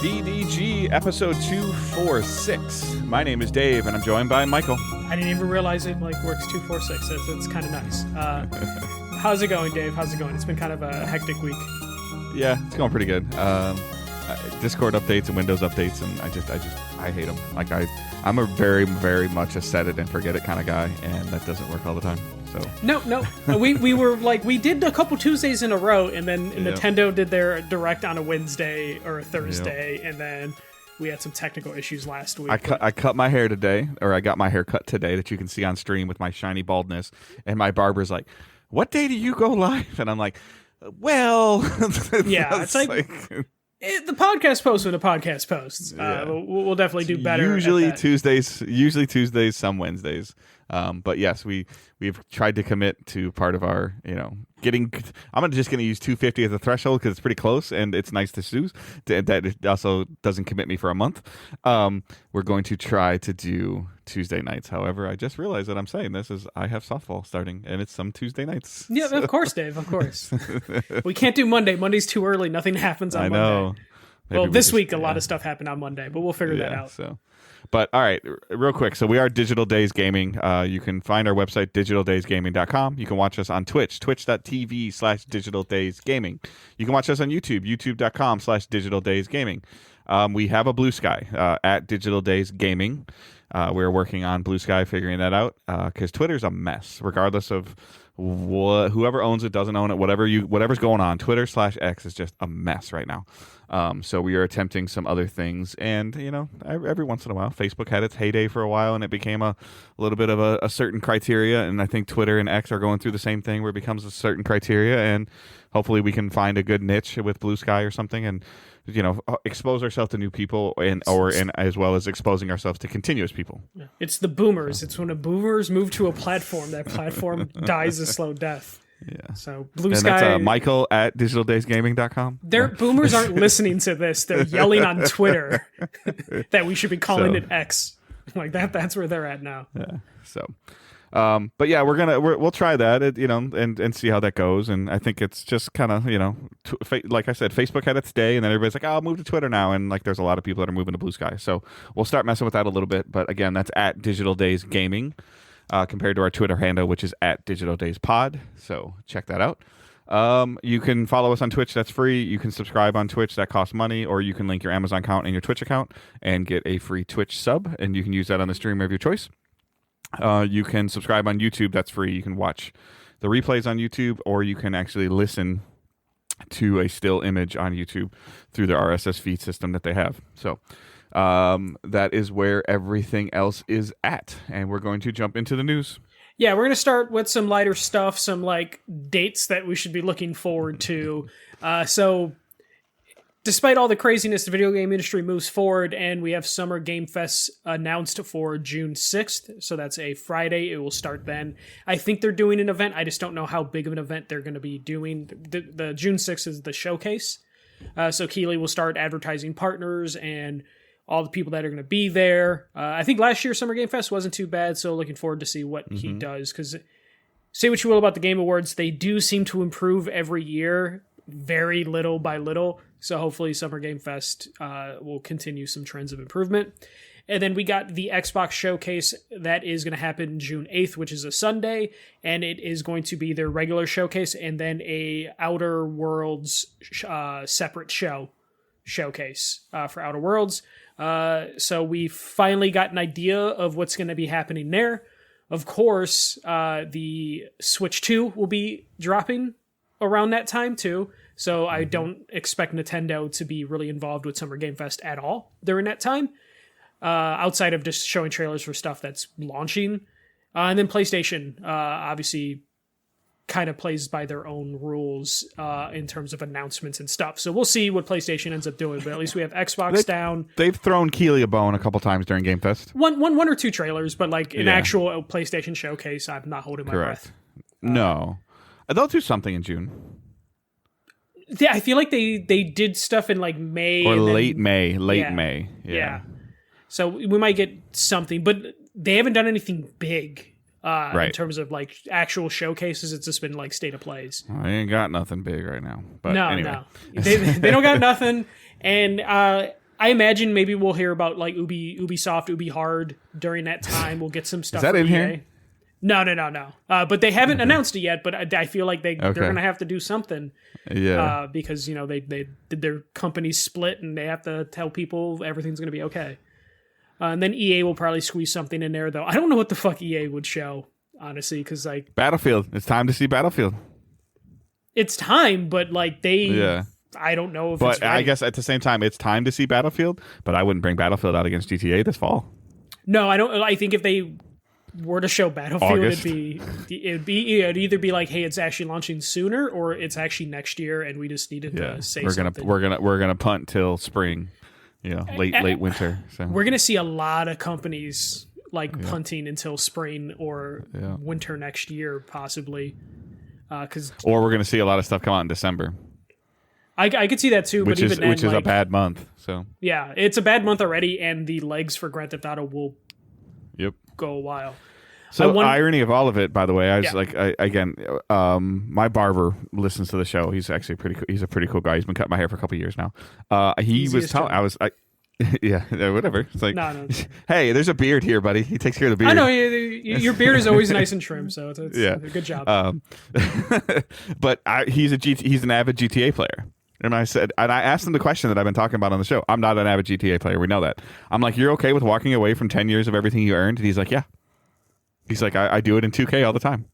DDG episode 246. My name is Dave, and I'm joined by Michael. I didn't even realize it works 246. It's kind of nice. How's it going, Dave? How's it going? It's been kind of a hectic week. Yeah, it's going pretty good. Discord updates and Windows updates, and I hate them. I'm a very, very much a set it and forget it kind of guy, and that doesn't work all the time. So No. we were we did a couple Tuesdays in a row, and then Nintendo did their direct on a Wednesday or a Thursday, and then we had some technical issues last week. I cut my hair today, or I got my hair cut today that you can see on stream with my shiny baldness, and my barber's like, "What day do you go live?" And I'm like, "Well, yeah, it's like the podcast posts when the podcast posts. We'll definitely do better. Usually Tuesdays, some Wednesdays. But yes, we've tried to commit to part of our, getting. I'm just going to use 250 as a threshold because it's pretty close and it's nice to choose. That it also doesn't commit me for a month. We're going to try to do Tuesday nights. However, I just realized that I'm saying this is I have softball starting and it's some Tuesday nights. Yeah, so. Of course, Dave. Of course. We can't do Monday. Monday's too early. Nothing happens on Monday. I know. Well, this week a lot of stuff happened on Monday, but we'll figure that out. But all right, real quick. So we are Digital Days Gaming. You can find our website, digitaldaysgaming.com. You can watch us on Twitch, twitch.tv/digitaldaysgaming. You can watch us on YouTube, youtube.com/digitaldaysgaming. We have a Blue Sky at Digital Days Gaming. We're working on Blue Sky, figuring that out because Twitter's a mess, regardless of whoever owns it, doesn't own it, whatever's going on. Twitter/X is just a mess right now. So we are attempting some other things, and every once in a while, Facebook had its heyday for a while, and it became a little bit of a certain criteria. And I think Twitter and X are going through the same thing, where it becomes a certain criteria, and hopefully we can find a good niche with Blue Sky or something, and expose ourselves to new people, and as well as exposing ourselves to continuous people. It's the boomers. It's when the boomers move to a platform, that platform dies a slow death. Yeah. So Blue and Sky. That's Michael at digitaldaysgaming.com. Their boomers aren't listening to this. They're yelling on Twitter that we should be calling it X. Like that. That's where they're at now. Yeah. So. But yeah, we'll try that, and see how that goes. And I think it's just kind of, like I said, Facebook had its day, and then everybody's like, "Oh, I'll move to Twitter now." And there's a lot of people that are moving to Blue Sky. So we'll start messing with that a little bit. But again, that's at Digital Days Gaming, compared to our Twitter handle, which is at Digital Days Pod. So check that out. You can follow us on Twitch. That's free. You can subscribe on Twitch. That costs money. Or you can link your Amazon account and your Twitch account and get a free Twitch sub. And you can use that on the streamer of your choice. You can subscribe on YouTube. That's free. You can watch the replays on YouTube, or you can actually listen to a still image on YouTube through their RSS feed system that they have. So that is where everything else is at. And we're going to jump into the news. Yeah, we're going to start with some lighter stuff, some dates that we should be looking forward to. So despite all the craziness, the video game industry moves forward, and we have Summer Game Fest announced for June 6th. So that's a Friday. It will start then. I think they're doing an event. I just don't know how big of an event they're going to be doing. The June 6th is the showcase. So Keighley will start advertising partners and all the people that are going to be there. I think last year Summer Game Fest wasn't too bad, so looking forward to see what he does. Because say what you will about the Game Awards, they do seem to improve every year, very little by little. So hopefully Summer Game Fest will continue some trends of improvement. And then we got the Xbox Showcase that is going to happen June 8th, which is a Sunday. And it is going to be their regular showcase and then a Outer Worlds separate showcase for Outer Worlds. So we finally got an idea of what's going to be happening there. Of course, the Switch 2 will be dropping around that time too. So I don't expect Nintendo to be really involved with Summer Game Fest at all during that time, outside of just showing trailers for stuff that's launching. And then PlayStation, obviously, kind of plays by their own rules in terms of announcements and stuff. So we'll see what PlayStation ends up doing, but at least we have Xbox down. They've thrown Keighley a bone a couple times during Game Fest. One or two trailers, but an actual PlayStation showcase, I'm not holding my breath. No. They'll do something in June. Yeah, I feel like they did stuff in May. Or late May. Yeah. So we might get something, but they haven't done anything big. In terms of actual showcases. It's just been state of plays. Well, I ain't got nothing big right now. But no, anyway. no. They don't got nothing. And I imagine maybe we'll hear about like Ubisoft, Ubi Hard during that time. We'll get some stuff. Is that in EA. here? No. But they haven't announced it yet. But I feel like they're going to have to do something. Yeah. Because they did their company split and they have to tell people everything's going to be okay. And then EA will probably squeeze something in there, though. I don't know what the fuck EA would show, honestly, because like Battlefield. It's time to see Battlefield. It's time, but like they. Yeah. I don't know if but it's ready. I guess at the same time, it's time to see Battlefield, but I wouldn't bring Battlefield out against GTA this fall. No, I don't. I think if they were to show Battlefield, August. it'd either be like, hey, it's actually launching sooner, or it's actually next year, and we just needed to say something. We're gonna punt till spring, late winter. So We're gonna see a lot of companies like punting until spring or winter next year, possibly. Or we're gonna see a lot of stuff come out in December. I could see that too, which but even then, is a bad month. So yeah, it's a bad month already, and the legs for Grand Theft Auto will go a while. So irony of all of it, by the way, I was my barber listens to the show. He's actually he's a pretty cool guy. He's been cutting my hair for a couple years now. He was telling yeah, whatever. It's like, no. Hey, there's a beard here, buddy. He takes care of the beard. I know your beard is always nice and trim, so it's a good job. But he's an avid GTA player. And I asked him the question that I've been talking about on the show. I'm not an avid GTA player. We know that. I'm like, you're okay with walking away from 10 years of everything you earned? And he's like, yeah. He's like, I do it in 2K all the time.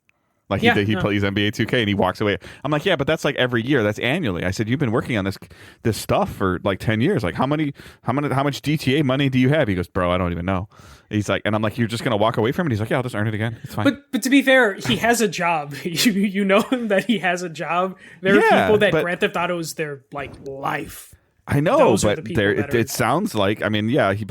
Like he plays NBA 2K and he walks away. I'm like, yeah, but that's like every year. That's annually. I said, you've been working on this stuff for like 10 years. Like how much GTA money do you have? He goes, bro, I don't even know. He's like, and I'm like, you're just gonna walk away from it? He's like, yeah, I'll just earn it again. It's fine. But to be fair, he has a job. you know him that he has a job. There are people that Grand Theft Auto is their like life. I know, but it sounds like,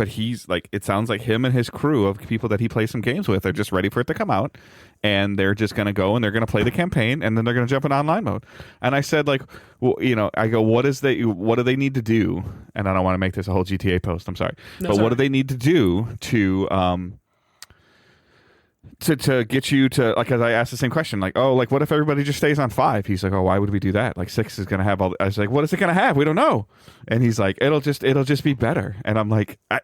he's like, it sounds like him and his crew of people that he plays some games with are just ready for it to come out, and they're just going to go and they're going to play the campaign, and then they're going to jump in online mode. And I said, like, well, I go, what do they need to do? And I don't want to make this a whole GTA post. I'm sorry, what do they need to do to get you to, like, as I asked the same question, like, oh, like, what if everybody just stays on 5? He's like, oh, why would we do that? Like 6 is gonna have all. I was like, what is it gonna have? We don't know. And he's like, it'll just be better. And I'm like, I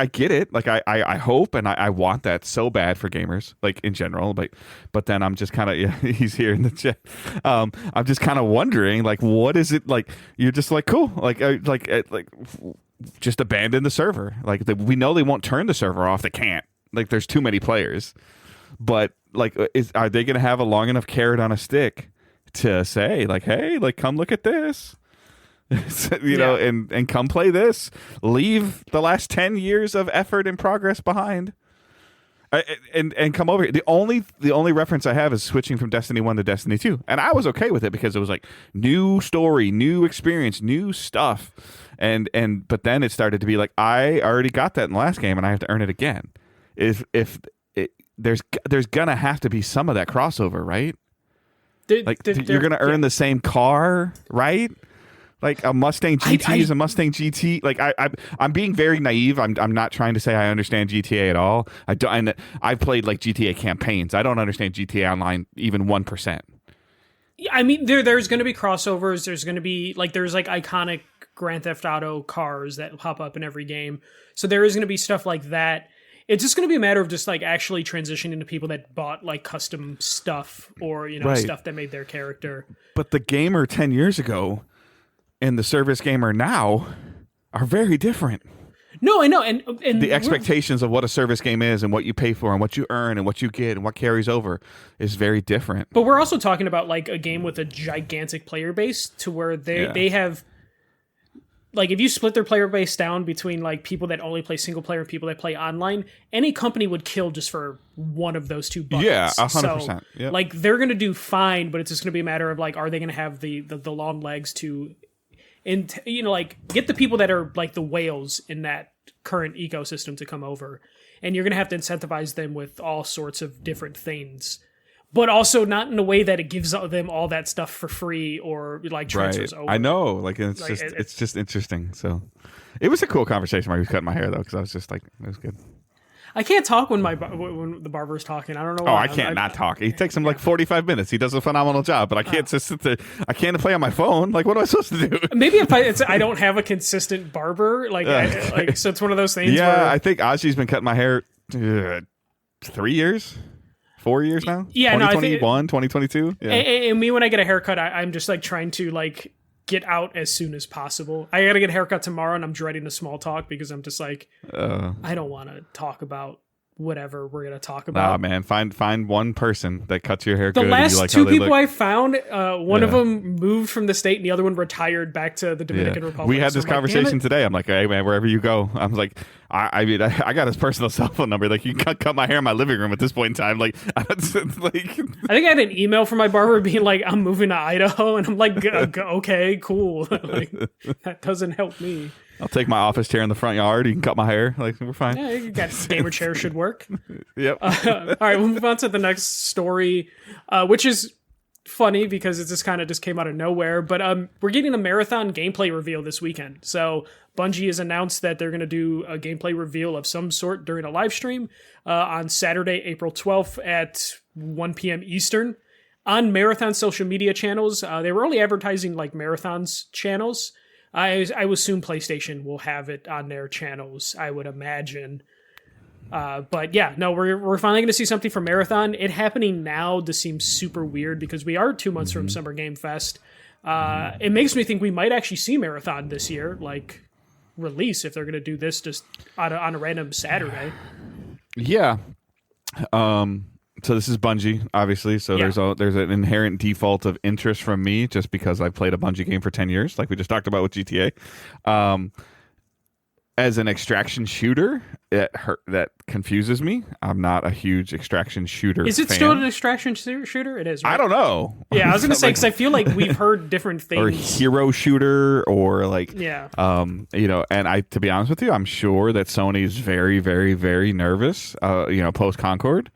get it. Like I hope and I want that so bad for gamers, like in general. But then I'm just kind of he's here in the chat. I'm just kind of wondering, like, what is it like? You're just like, cool, like just abandon the server. Like we know they won't turn the server off. They can't. Like, there's too many players. But, like, are they going to have a long enough carrot on a stick to say, like, hey, like, come look at this? you know, and come play this. Leave the last 10 years of effort and progress behind. And come over here. The only reference I have is switching from Destiny 1 to Destiny 2. And I was okay with it because it was, like, new story, new experience, new stuff. But then it started to be like, I already got that in the last game, and I have to earn it again. There's gonna have to be some of that crossover, right? You're gonna earn the same car, right? Like a Mustang GT is a Mustang GT. Like I'm being very naive. I'm not trying to say I understand GTA at all. I've played like GTA campaigns. I don't understand GTA Online even 1%. I mean, there's going to be crossovers. There's going to be there's iconic Grand Theft Auto cars that pop up in every game. So there is going to be stuff like that. It's just going to be a matter of just actually transitioning to people that bought custom stuff or stuff that made their character. But the gamer 10 years ago and the service gamer now are very different. No, I know, and the expectations of what a service game is and what you pay for and what you earn and what you get and what carries over is very different. But we're also talking about a game with a gigantic player base to where they have. If you split their player base down between people that only play single player and people that play online, any company would kill just for one of those two buckets. Yeah, 100%. Yep. They're going to do fine, but it's just going to be a matter of are they going to have the long legs to, and get the people that are the whales in that current ecosystem to come over, and you're going to have to incentivize them with all sorts of different things. But also not in a way that it gives them all that stuff for free or transfers over. I know, it's just interesting. So it was a cool conversation while he was cutting my hair though, because I was just it was good. I can't talk when when the barber's talking. I don't know Oh, why. I can't not talk. It takes him like 45 minutes. He does a phenomenal job, but I can't just sit there. I can't play on my phone. Like, what am I supposed to do? Maybe if I don't have a consistent barber, so it's one of those things. Yeah, where, I think Ozzy's been cutting my hair 3 years, 4 years now. Yeah, no, I think 2021, 2022. Yeah. And me, when I get a haircut, I'm just like trying to like get out as soon as possible. I gotta get a haircut tomorrow, and I'm dreading the small talk because I'm just like, I don't want to talk about whatever we're gonna talk about. Nah, man, find one person that cuts your hair The good. last and you like two how they people look. I found, one of them moved from the state, and the other one retired back to the Dominican Republic. We had So this I'm like, conversation today. I'm like, hey man, wherever you go, I'm like, I mean, I got his personal cell phone number. Like, you can cut my hair in my living room at this point in time. Like, it's like, I think I had an email from my barber being like, I'm moving to Idaho, and I'm like, okay, cool. Like, that doesn't help me. I'll take my office chair in the front yard. You can cut my hair. Like, we're fine. Yeah, you got gamer chair should work. Yep. All right, we'll move on to the next story, which is funny because it just kind of just came out of nowhere. But we're getting a marathon gameplay reveal this weekend. So Bungie has announced that they're going to do a gameplay reveal of some sort during a live stream on Saturday, April 12th at 1 p.m. Eastern on Marathon social media channels. They were only advertising like Marathon's channels. I would assume PlayStation will have it on their channels, I would imagine. But yeah, no, we're finally going to see something from Marathon. It happening now just seems super weird because we are 2 months from Summer Game Fest. It makes me think we might actually see Marathon this year, like release, if they're going to do this just on a random Saturday. Yeah. So this is Bungie, obviously. So there's an inherent default of interest from me just because I've played a Bungie game for 10 years, like we just talked about with GTA. As an extraction shooter, that confuses me. I'm not a huge extraction shooter. Is it fan. still an extraction shooter? It is, right? I don't know. Yeah, I was going to say, because I feel like we've heard different things. Or hero shooter, or like, yeah. And to be honest with you, I'm sure that Sony is very, very, very nervous, post Concord.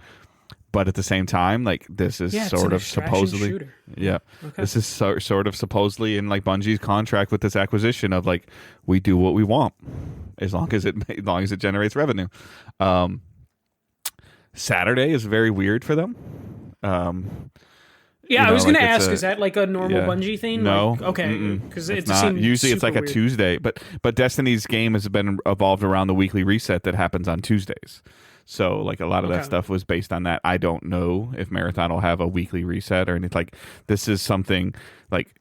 But at the same time, like, this is sort of supposedly, shooter. Yeah, okay. This is sort of supposedly in like Bungie's contract with this acquisition of like, we do what we want as long as it generates revenue. Saturday is very weird for them. Yeah, I was going to ask, is that like a normal Bungie thing? No. Like, okay. Because it's not. Usually it's like a Tuesday, but Destiny's game has been evolved around the weekly reset that happens on Tuesdays. So like a lot of that stuff was based on that. I don't know if Marathon will have a weekly reset or anything. Like, this is something like,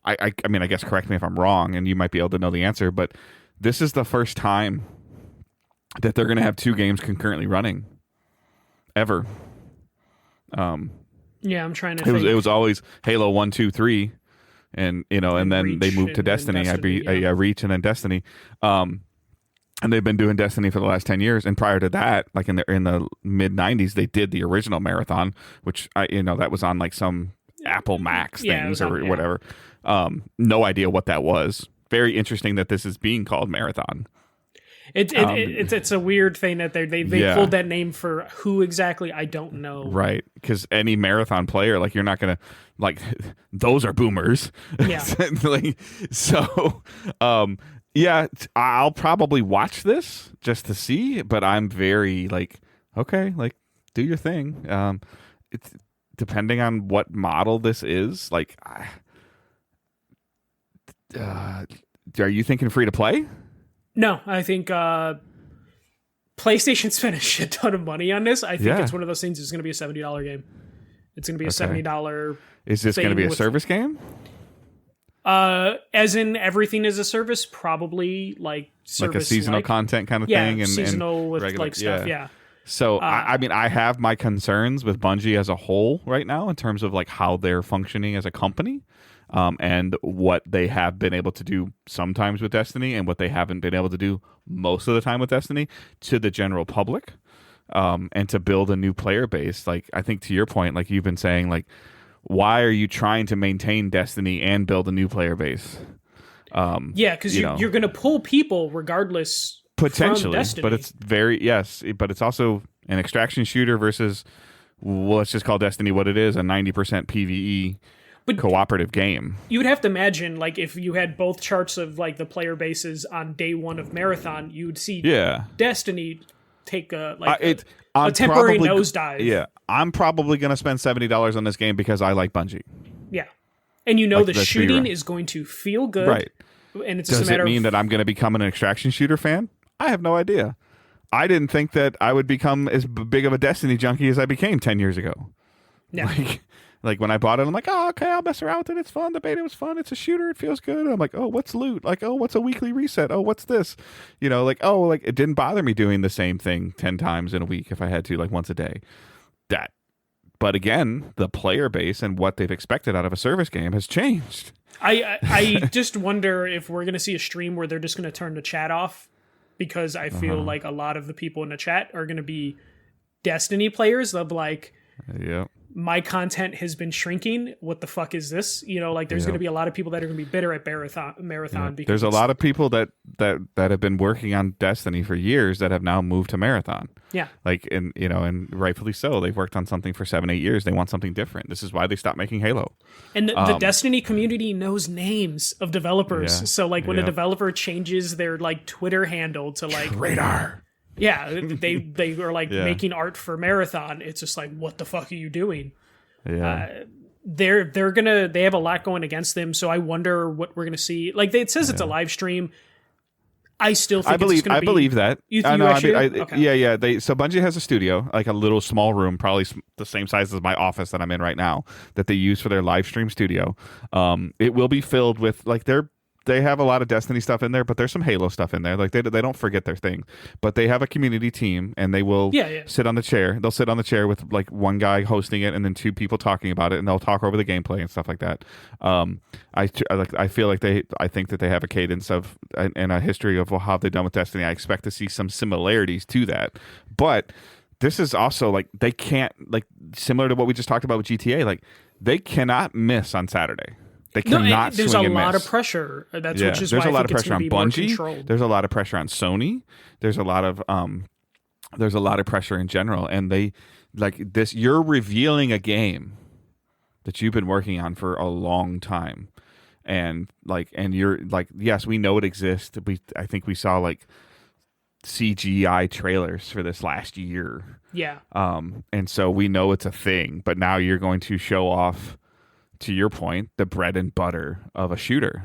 I mean, I guess correct me if I'm wrong, and you might be able to know the answer, but this is the first time that they're going to have 2 games concurrently running ever. Yeah, I'm trying to think. It was always Halo 1, 2, 3, and and then Reach they moved to Destiny. Reach and then Destiny. And they've been doing Destiny for the last 10 years. And prior to that, like in the mid 90s, they did the original Marathon, which that was on like some Apple Max things or whatever. No idea what that was. Very interesting that this is being called Marathon. It's a weird thing that they pulled that name for who exactly, I don't know. Right, because any Marathon player, like, you're not gonna like those are boomers. Yeah. Yeah, I'll probably watch this just to see, but I'm very like, okay, like, do your thing. It's depending on what model this is. Like, are you thinking free to play? No, I think PlayStation spent a shit ton of money on this. I think it's one of those things. It's going to be a $70 game. It's going to be a $70. Is this going to be a service game? As in everything is a service, probably like service, like a seasonal content kind of thing, and seasonal with regular, like stuff. Yeah. So I mean, I have my concerns with Bungie as a whole right now in terms of like how they're functioning as a company, and what they have been able to do sometimes with Destiny, and what they haven't been able to do most of the time with Destiny to the general public, and to build a new player base. Like, I think to your point, like you've been saying, like, why are you trying to maintain Destiny and build a new player base? Because you're going to pull people regardless. Potentially, but it's but it's also an extraction shooter versus, well, let's just call Destiny what it is, a 90% PvE cooperative game. You would have to imagine, like, if you had both charts of like the player bases on day one of Marathon, you would see Destiny take a temporary nosedive. Yeah, I'm probably going to spend $70 on this game because I like Bungie. Yeah, and the shooting is going to feel good, right? And it's does just a matter it mean that I'm going to become an extraction shooter fan? I have no idea. I didn't think that I would become as big of a Destiny junkie as I became 10 years ago. Yeah. Like when I bought it, I'm like, oh, okay, I'll mess around with it. It's fun. The beta was fun. It's a shooter. It feels good. I'm like, oh, what's loot? Like, oh, what's a weekly reset? Oh, what's this? Like, oh, like it didn't bother me doing the same thing 10 times in a week if I had to, like once a day. But again, the player base and what they've expected out of a service game has changed. I just wonder if we're going to see a stream where they're just going to turn the chat off, because I feel like a lot of the people in the chat are going to be Destiny players of like, my content has been shrinking. What the fuck is this? There's going to be a lot of people that are going to be bitter at Marathon. Because there's a lot of people that have been working on Destiny for years that have now moved to Marathon. Yeah. And rightfully so. They've worked on something for 7-8 years. They want something different. This is why they stopped making Halo. And the Destiny community knows names of developers. Yeah. So when a developer changes their like Twitter handle to like Radar. Yeah, they are like making art for Marathon. It's just like, what the fuck are you doing? Yeah, they have a lot going against them. So I wonder what we're gonna see. Like it says it's a live stream. I still think I believe that. You actually okay. Yeah. So Bungie has a studio, like a little small room, probably the same size as my office that I'm in right now, that they use for their live stream studio. It will be filled with like they have a lot of Destiny stuff in there, but there's some Halo stuff in there. Like they don't forget their thing, but they have a community team and they will sit on the chair. They'll sit on the chair with like one guy hosting it and then two people talking about it, and they'll talk over the gameplay and stuff like that. I feel like I think that they have a cadence of and a history of how they've done with Destiny. I expect to see some similarities to that, but this is also like they can't, like similar to what we just talked about with GTA. Like they cannot miss on Saturday. They cannot there's swing a and lot miss. of pressure. Which is there's why a lot I think of pressure on Bungie. There's a lot of pressure on Sony. There's a lot of pressure in general, and they like this. You're revealing a game that you've been working on for a long time, and you're like, yes, we know it exists. I think we saw like CGI trailers for this last year. Yeah. And so we know it's a thing, but now you're going to show off, to your point, the bread and butter of a shooter.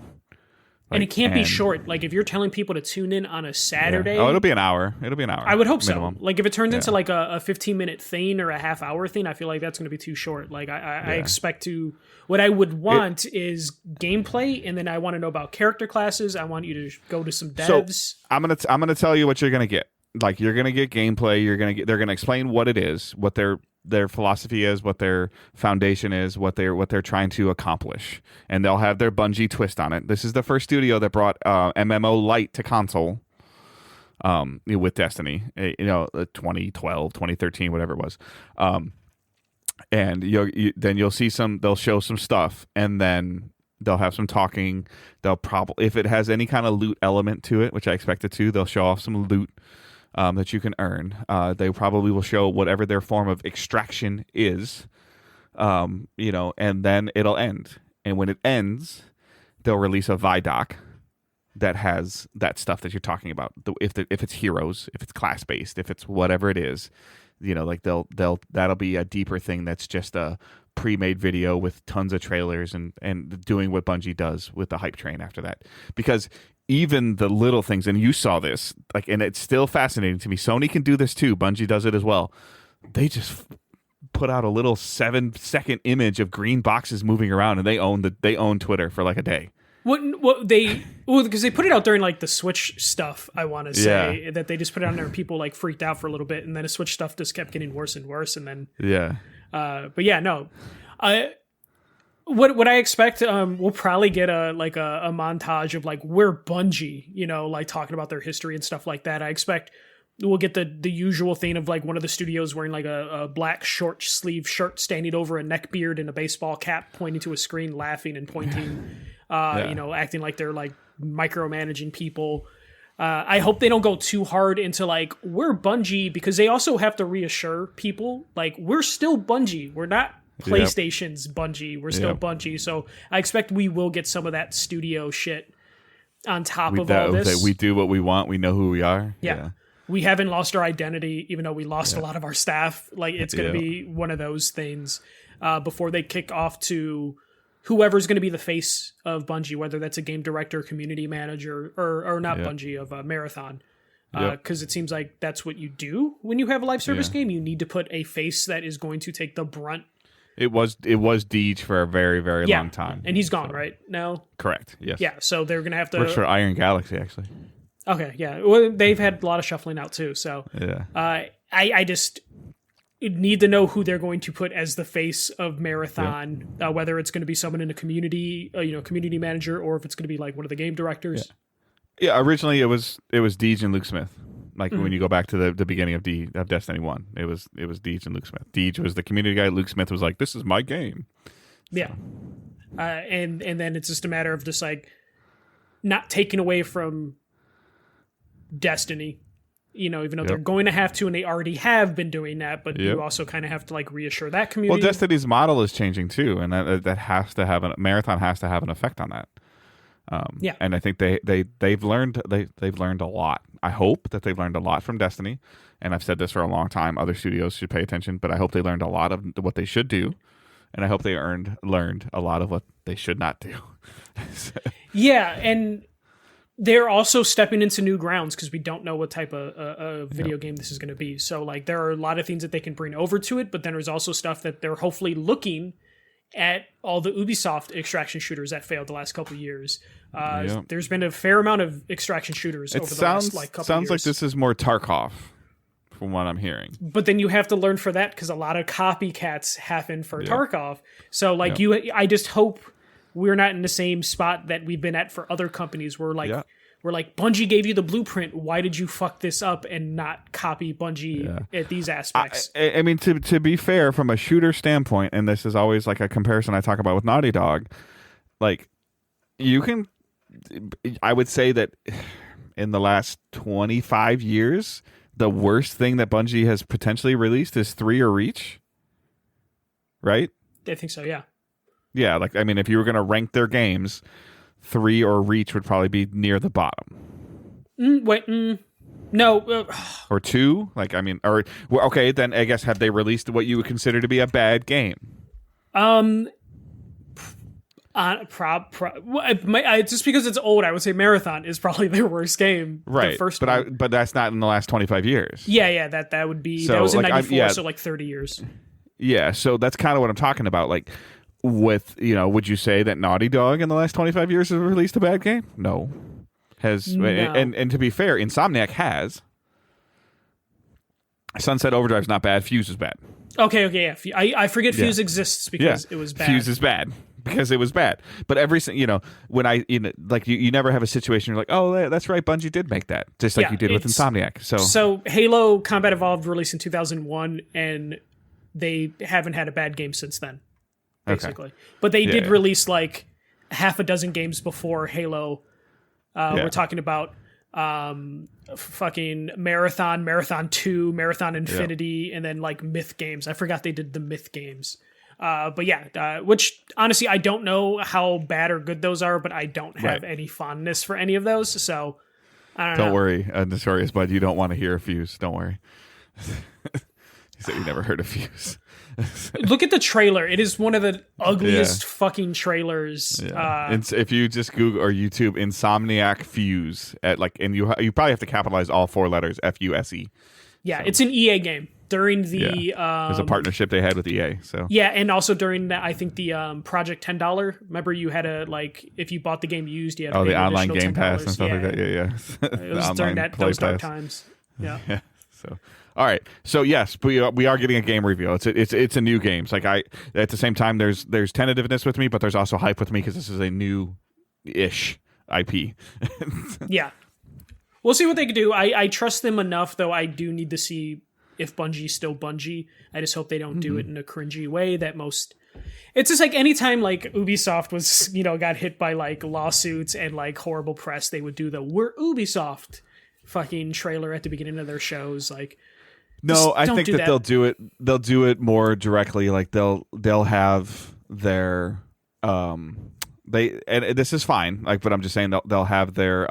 And it can't be short. Like if you're telling people to tune in on a Saturday. Yeah. Oh, it'll be an hour. I would hope minimum. So. Like if it turns into like a 15-minute thing or a half-hour thing, I feel like that's going to be too short. Like I expect to. What I would want is gameplay, and then I want to know about character classes. I want you to go to some devs. So I'm gonna tell you what you're gonna get. Like you're gonna get gameplay. They're gonna explain what it is, what their philosophy is, what their foundation is, what they're trying to accomplish, and they'll have their Bungie twist on it. This is the first studio that brought MMO Lite to console with Destiny, 2012, 2013, whatever it was. And then you'll see they'll show some stuff, and then they'll have some talking. They'll probably, if it has any kind of loot element to it, which I expect it to, they'll show off some loot that you can earn. They probably will show whatever their form of extraction is, and then it'll end. And when it ends, they'll release a Vidoc that has that stuff that you're talking about. If it's heroes, if it's class based, if it's whatever it is, like that'll be a deeper thing that's just a pre-made video with tons of trailers and doing what Bungie does with the hype train after that. Because even the little things, and you saw this, like, and it's still fascinating to me. Sony can do this too. Bungie does it as well. They just put out a little 7-second image of green boxes moving around, and they own Twitter for like a day. Because they put it out during like the Switch stuff. I want to say that they just put it on there, and people like freaked out for a little bit, and then the Switch stuff just kept getting worse and worse, and then What I expect, we'll probably get a montage of like where Bungie, like talking about their history and stuff like that. I expect we'll get the usual thing of like one of the studios wearing like a black short sleeve shirt, standing over a neckbeard and a baseball cap, pointing to a screen, laughing and pointing, acting like they're like micromanaging people. I hope they don't go too hard into like we're Bungie, because they also have to reassure people like we're still Bungie. We're not PlayStation's Bungie. We're still Yep. Bungie. So I expect we will get some of that studio shit on top of all this. That we do what we want. We know who we are. Yeah. We haven't lost our identity, even though we lost a lot of our staff. Like, it's going to be one of those things before they kick off to whoever's going to be the face of Bungie, whether that's a game director, community manager, or not Bungie, of Marathon. Because it seems like that's what you do when you have a live service game. You need to put a face that is going to take the brunt. It was DDG for a very, very long time. And he's gone right now? Correct, yes. Yeah, so they're going to have to... Works for Iron Galaxy, actually. Okay, yeah. Well, they've had a lot of shuffling out too, so I just need to know who they're going to put as the face of Marathon, whether it's going to be someone in a community, community manager, or if it's going to be like one of the game directors. Yeah, originally it was DDG and Luke Smith. Like when you go back to the beginning of Destiny 1, it was DDG and Luke Smith. DDG was the community guy. Luke Smith was like, "This is my game." Yeah, and then it's just a matter of just like not taking away from Destiny, even though they're going to have to, and they already have been doing that, but you also kind of have to like reassure that community. Well, Destiny's model is changing too, and that has to have Marathon has to have an effect on that. And I think they've learned a lot. I hope that they've learned a lot from Destiny, and I've said this for a long time. Other studios should pay attention, but I hope they learned a lot of what they should do, and I hope they learned a lot of what they should not do. Yeah, and they're also stepping into new grounds because we don't know what type of video game this is going to be. So like there are a lot of things that they can bring over to it, but then there's also stuff that they're hopefully looking at all the Ubisoft extraction shooters that failed the last couple of years. There's been a fair amount of extraction shooters over the last couple of years. Sounds like this is more Tarkov from what I'm hearing. But then you have to learn for that because a lot of copycats happen for Tarkov. So like I just hope we're not in the same spot that we've been at for other companies where we're like, Bungie gave you the blueprint. Why did you fuck this up and not copy Bungie at these aspects? I mean, to be fair, from a shooter standpoint, and this is always like a comparison I talk about with Naughty Dog, like I would say that in the last 25 years, the worst thing that Bungie has potentially released is 3 or Reach, right? I think so, yeah. Yeah, like, I mean, if you were going to rank their games, 3 or Reach would probably be near the bottom. No. Or 2? Like, I mean, okay, then I guess have they released what you would consider to be a bad game? Just because it's old, I would say Marathon is probably their worst game. Right, the first but that's not in the last 25 years. Yeah, that would be, that was in 94, so like 30 years. Yeah, so that's kind of what I'm talking about, like, with, would you say that Naughty Dog in the last 25 years has released a bad game? No. No. And to be fair, Insomniac has. Sunset Overdrive's not bad. Fuse is bad. Okay, yeah. I forget Fuse exists because it was bad. Fuse is bad because it was bad. But when you never have a situation you're like, oh, that's right, Bungie did make that, just like you did with Insomniac. So Halo Combat Evolved released in 2001, and they haven't had a bad game since then. Basically. Okay. But they did release like half a dozen games before Halo. We're talking about fucking Marathon 2, Marathon Infinity, and then like Myth games. I forgot they did the Myth games. Which honestly, I don't know how bad or good those are, but I don't have any fondness for any of those. So I don't know. Don't worry, Notorious Bud, you don't want to hear a Fuse. Don't worry. You said you never heard of Fuse. Look at the trailer. It is one of the ugliest fucking trailers. Yeah. If you just Google or YouTube Insomniac Fuse and you probably have to capitalize all 4 letters FUSE. Yeah, so. It's an EA game during the. There's a partnership they had with EA. So and also during the, I think the Project $10. Remember, you had if you bought the game used, you had to pay the online Game $10. Pass and stuff like that. Yeah. It was during those dark times. Yeah. So. All right, so yes, we are getting a game review. It's a new game. It's like at the same time there's tentativeness with me, but there's also hype with me because this is a new-ish IP. Yeah, we'll see what they can do. I trust them enough, though. I do need to see if Bungie's still Bungie. I just hope they don't do it in a cringy way that most. It's just like anytime like Ubisoft was got hit by like lawsuits and like horrible press, they would do the "We're Ubisoft" fucking trailer at the beginning of their shows, like. No, I think that they'll do it. They'll do it more directly. Like they'll they'll have their and this is fine, like, but I'm just saying they'll have their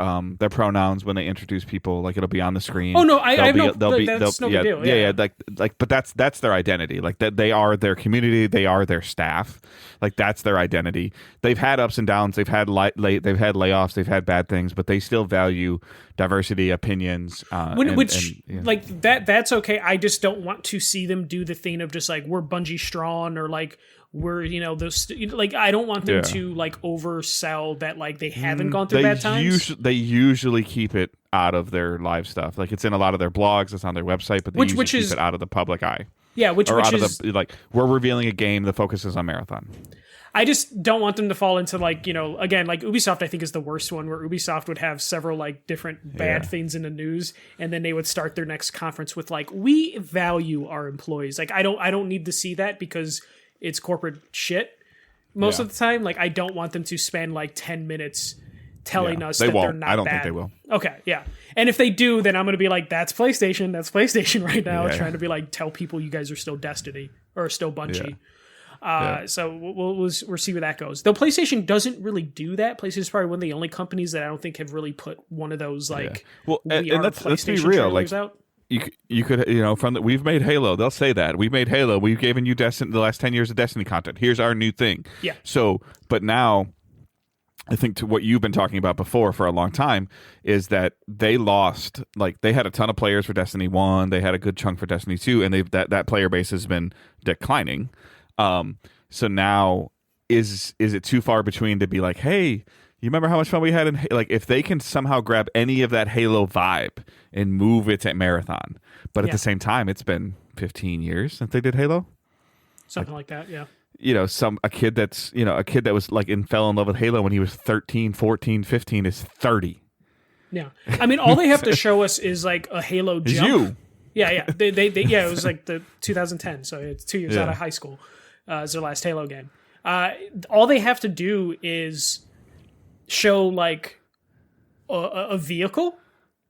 pronouns when they introduce people, like it'll be on the screen. Oh no, that's no big deal. Yeah, like, but that's their identity. Like that, they are their community, they are their staff. Like that's their identity. They've had ups and downs, they've had they've had layoffs, they've had bad things, but they still value diversity, opinions, like that's okay. I just don't want to see them do the thing of just like we're Bungie strong, or like we're like I don't want them to like oversell that like they haven't gone through bad times. They usually keep it out of their live stuff. Like it's in a lot of their blogs, it's on their website, but they usually keep it out of the public eye. Yeah, which is like we're revealing a game. The focus is on Marathon. I just don't want them to fall into like, again, like Ubisoft I think is the worst one, where Ubisoft would have several like different bad things in the news, and then they would start their next conference with like, we value our employees. Like I don't need to see that because it's corporate shit most of the time. Like I don't want them to spend like 10 minutes telling us that they're not bad. I don't think they will. Okay, yeah. And if they do, then I'm going to be like, that's PlayStation right now, trying to be like, tell people you guys are still Destiny or still Bungie. So we'll see where that goes. Though PlayStation doesn't really do that. PlayStation's probably one of the only companies that I don't think have really put one of those like, and let's be real, like out. You could we've made Halo. They'll say that we've made Halo. We've given you the last 10 years of Destiny content. Here's our new thing. Yeah. So, but now, I think to what you've been talking about before for a long time is that they lost, like they had a ton of players for Destiny 1. They had a good chunk for Destiny 2, and that player base has been declining. So now is it too far between to be like, hey, you remember how much fun we had in, like, if they can somehow grab any of that Halo vibe and move it to Marathon, but at the same time, it's been 15 years since they did Halo. Something like that, yeah. A kid that was like fell in love with Halo when he was 13, 14, 15 is 30. Yeah. I mean, all they have to show us is like a Halo jump. Is you. Yeah. It was like the 2010, so it's 2 years out of high school. Is their last Halo game. All they have to do is show like a vehicle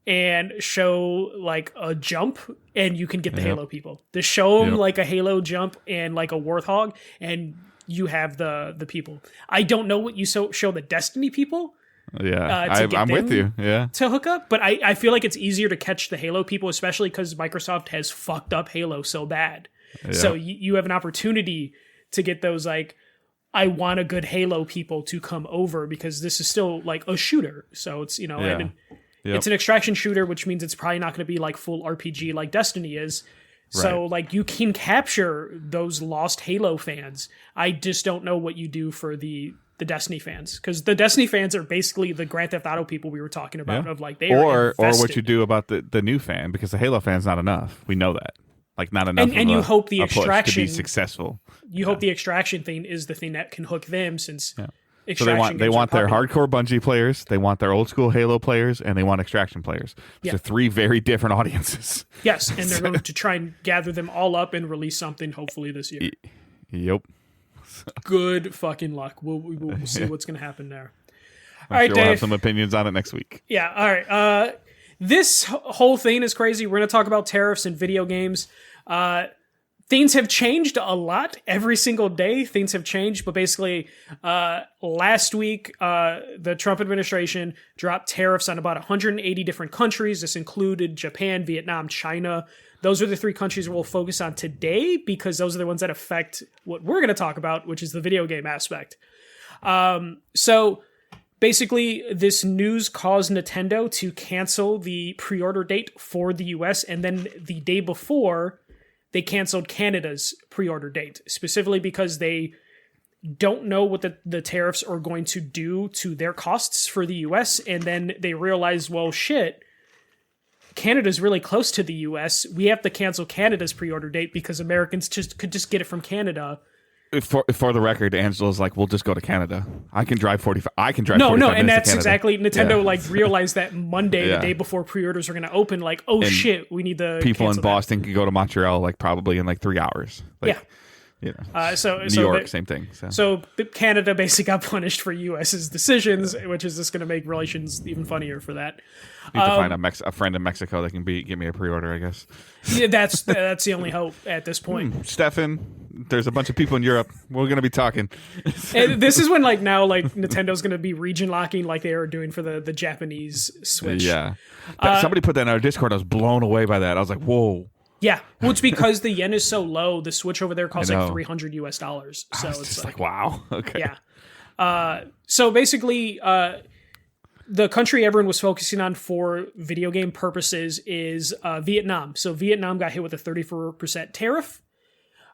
and show like a jump, and you can get the Halo people. Just show them like a Halo jump and like a Warthog, and you have the people. I don't know what you show the Destiny people. Yeah, I'm with you. Yeah, to hook up, but I feel like it's easier to catch the Halo people, especially because Microsoft has fucked up Halo so bad. Yeah. So you have an opportunity to get those like, I want a good Halo people to come over, because this is still like a shooter. So it's it's an extraction shooter, which means it's probably not going to be like full RPG like Destiny is. So like you can capture those lost Halo fans. I just don't know what you do for the Destiny fans, because the Destiny fans are basically the Grand Theft Auto people we were talking about of like they are invested. Or what you do about the new fan, because the Halo fan's not enough. We know that. Like not enough, and you hope the extraction to be successful. You hope the extraction thing is the thing that can hook them, since so they want their hardcore Bungie players, they want their old school Halo players, and they want extraction players. Those are three very different audiences. Yes, and they're going to try and gather them all up and release something hopefully this year. Yep. Good fucking luck. We'll see what's going to happen there. All right, Dave. We'll have some opinions on it next week. Yeah. All right. This whole thing is crazy. We're going to talk about tariffs in video games. Things have changed a lot every single day. Things have changed, but basically, last week, the Trump administration dropped tariffs on about 180 different countries. This included Japan, Vietnam, China. Those are the three countries we'll focus on today, because those are the ones that affect what we're going to talk about, which is the video game aspect. So basically, this news caused Nintendo to cancel the pre-order date for the US, and then the day before, they canceled Canada's pre-order date, specifically because they don't know what the tariffs are going to do to their costs for the US, and then they realize, well, shit, Canada's really close to the US. We have to cancel Canada's pre-order date because Americans could just get it from Canada. For the record, Angela's like, we'll just go to Canada. I can drive 45. I can drive. No, 45 and minutes that's to exactly Nintendo. Like realized that Monday, the day before pre-orders are going to open. Like, oh and shit, we need the people in Boston can go to Montreal like probably in like 3 hours. Like, New York, same thing. So Canada basically got punished for US's decisions, which is just going to make relations even funnier for that. Need to find a friend in Mexico that can give me a pre-order, I guess. Yeah, that's the only hope at this point. Stefan. There's a bunch of people in Europe. We're going to be talking. And this is when now Nintendo's going to be region locking like they are doing for the Japanese Switch. Yeah. Somebody put that in our Discord. I was blown away by that. I was like, whoa. Yeah. Well, it's because the yen is so low. The Switch over there costs like $300 US. So it's just like, wow. Okay. Yeah. So basically, the country everyone was focusing on for video game purposes is Vietnam. So Vietnam got hit with a 34% tariff.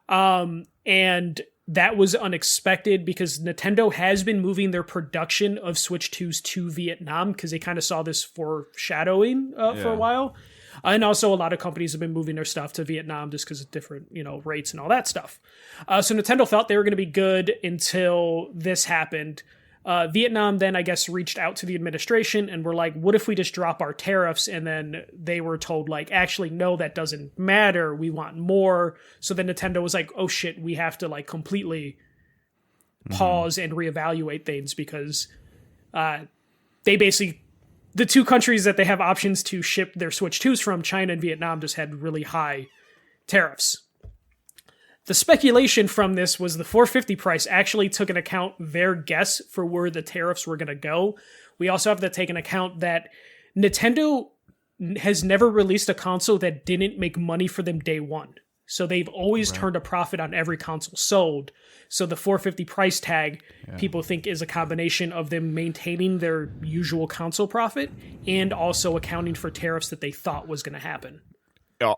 And that was unexpected because Nintendo has been moving their production of Switch 2s to Vietnam because they kind of saw this foreshadowing for a while. And also a lot of companies have been moving their stuff to Vietnam just because of different, rates and all that stuff. So Nintendo felt they were going to be good until this happened. Vietnam then, I guess, reached out to the administration and were like, what if we just drop our tariffs? And then they were told, actually, no, that doesn't matter. We want more. So then Nintendo was like, oh, shit, we have to, completely pause and reevaluate things because they basically, the two countries that they have options to ship their Switch 2s from, China and Vietnam, just had really high tariffs. The speculation from this was the 450 price actually took into account their guess for where the tariffs were going to go. We also have to take into account that Nintendo has never released a console that didn't make money for them day one. So they've always turned a profit on every console sold. So the 450 price tag, people think, is a combination of them maintaining their usual console profit and also accounting for tariffs that they thought was going to happen.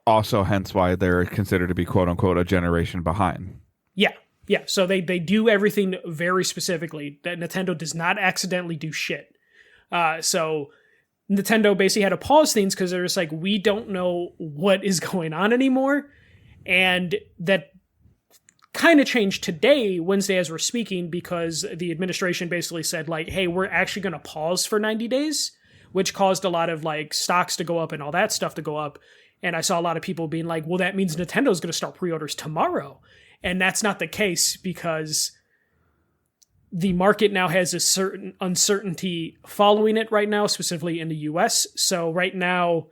Also, hence why they're considered to be quote unquote a generation behind. Yeah. So they do everything very specifically. That Nintendo does not accidentally do shit. So Nintendo basically had to pause things because they're just like, we don't know what is going on anymore. And that kind of changed today, Wednesday, as we're speaking, because the administration basically said, hey, we're actually going to pause for 90 days, which caused a lot of stocks to go up and all that stuff to go up. And I saw a lot of people being like, well, that means Nintendo's going to start pre-orders tomorrow. And that's not the case because the market now has a certain uncertainty following it right now, specifically in the US. So right now,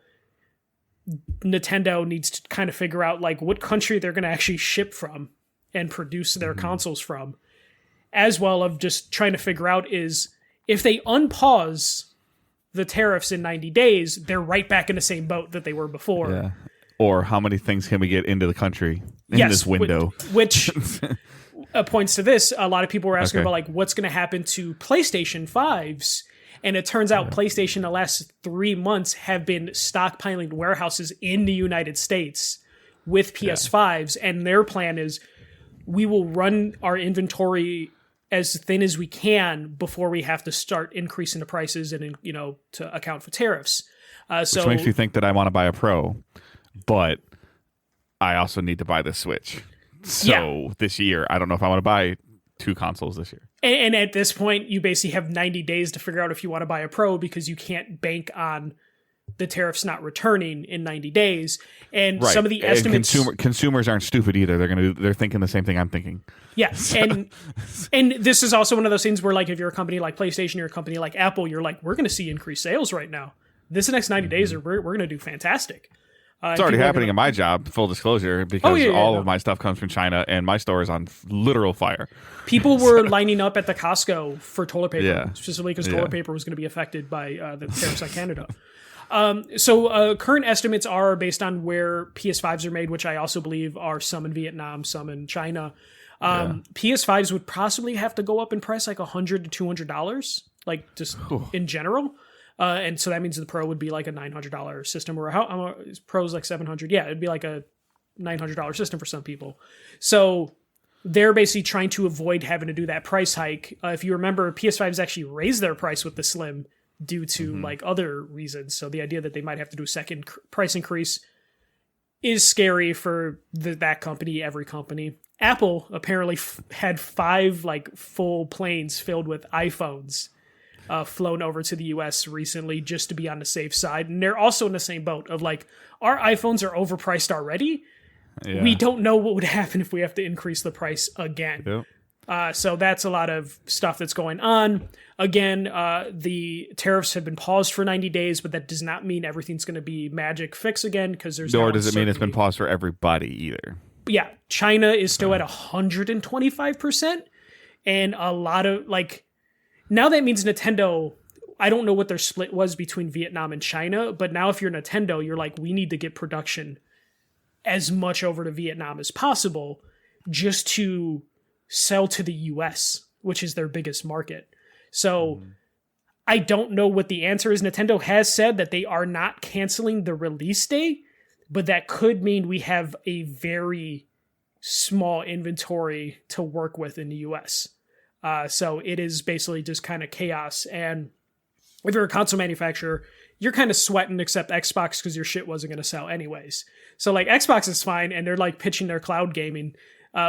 Nintendo needs to kind of figure out what country they're going to actually ship from and produce their consoles from, as well of just trying to figure out is if they unpause the tariffs in 90 days, they're right back in the same boat that they were before. Yeah. Or how many things can we get into the country in this window? Which points to this. A lot of people were asking about what's going to happen to PlayStation 5s. And it turns out PlayStation the last 3 months have been stockpiling warehouses in the United States with PS5s. And their plan is we will run our inventory as thin as we can before we have to start increasing the prices and, to account for tariffs. Which makes me think that I want to buy a Pro, but I also need to buy the Switch. So this year, I don't know if I want to buy 2 consoles this year. And at this point, you basically have 90 days to figure out if you want to buy a Pro because you can't bank on the tariffs not returning in 90 days. And some of the estimates... consumers aren't stupid either. They're thinking the same thing I'm thinking. Yeah, and this is also one of those things where if you're a company like PlayStation or a company like Apple, you're we're going to see increased sales right now. This next 90 days, we're going to do fantastic. It's already happening in my job, full disclosure, because all of my stuff comes from China, and my store is on literal fire. People were lining up at the Costco for toilet paper, specifically because toilet paper was going to be affected by the tariffs on Canada. So current estimates are based on where PS5s are made, which I also believe are some in Vietnam, some in China. PS5s would possibly have to go up in price $100 to $200, in general. And so that means the Pro would be a $900 system, or how Pro's $700. Yeah, it'd be a $900 system for some people. So they're basically trying to avoid having to do that price hike. If you remember, PS5s actually raised their price with the Slim due to other reasons. So the idea that they might have to do a second price increase is scary for that company, every company. Apple apparently had 5 full planes filled with iPhones flown over to the US recently just to be on the safe side. And they're also in the same boat of our iPhones are overpriced already. Yeah. We don't know what would happen if we have to increase the price again. Yep. So that's a lot of stuff that's going on. Again, the tariffs have been paused for 90 days, but that does not mean everything's going to be magic fix again because there's nor does it mean it's been paused for everybody either. yeah, China is still at 125%. And a lot of, like, now that means Nintendo, I don't know what their split was between Vietnam and China, but now if you're Nintendo, you're like, we need to get production as much over to Vietnam as possible just to sell to the US, which is their biggest market. So I don't know what the answer is. Nintendo has said that they are not canceling the release date, but that could mean we have a very small inventory to work with in the US. So it is basically just kind of chaos. And if you're a console manufacturer, you're kind of sweating except Xbox because your shit wasn't going to sell anyways. So like Xbox is fine and they're like pitching their cloud gaming.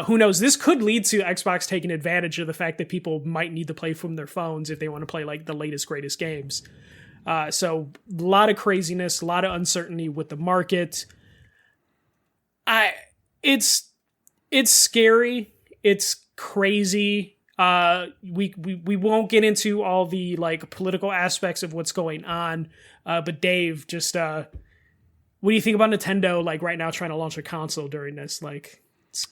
Who knows? This could lead to Xbox taking advantage of the fact that people might need to play from their phones if they want to play like the latest, greatest games. So a lot of craziness, a lot of uncertainty with the market. It's scary. It's crazy. We won't get into all the like political aspects of what's going on. But Dave, just what do you think about Nintendo like right now trying to launch a console during this? Like, it's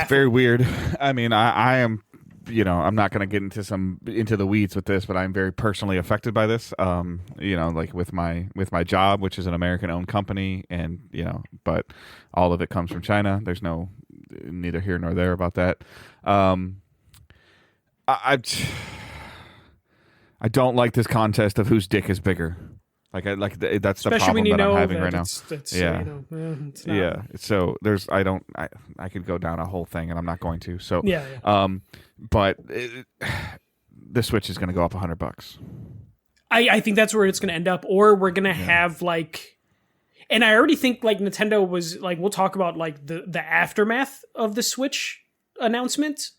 very weird. I mean, I am, I'm not going to get into the weeds with this, but I'm very personally affected by this. Like with my job, which is an American-owned company, and but all of it comes from China. There's neither here nor there about that. I don't like this contest of whose dick is bigger. That's the problem that I'm having right now. Yeah. So I could go down a whole thing, and I'm not going to. So but the Switch is going to go up $100. I think that's where it's going to end up, or we're going to have like, and I already think like Nintendo was like, we'll talk about like the aftermath of the Switch announcement.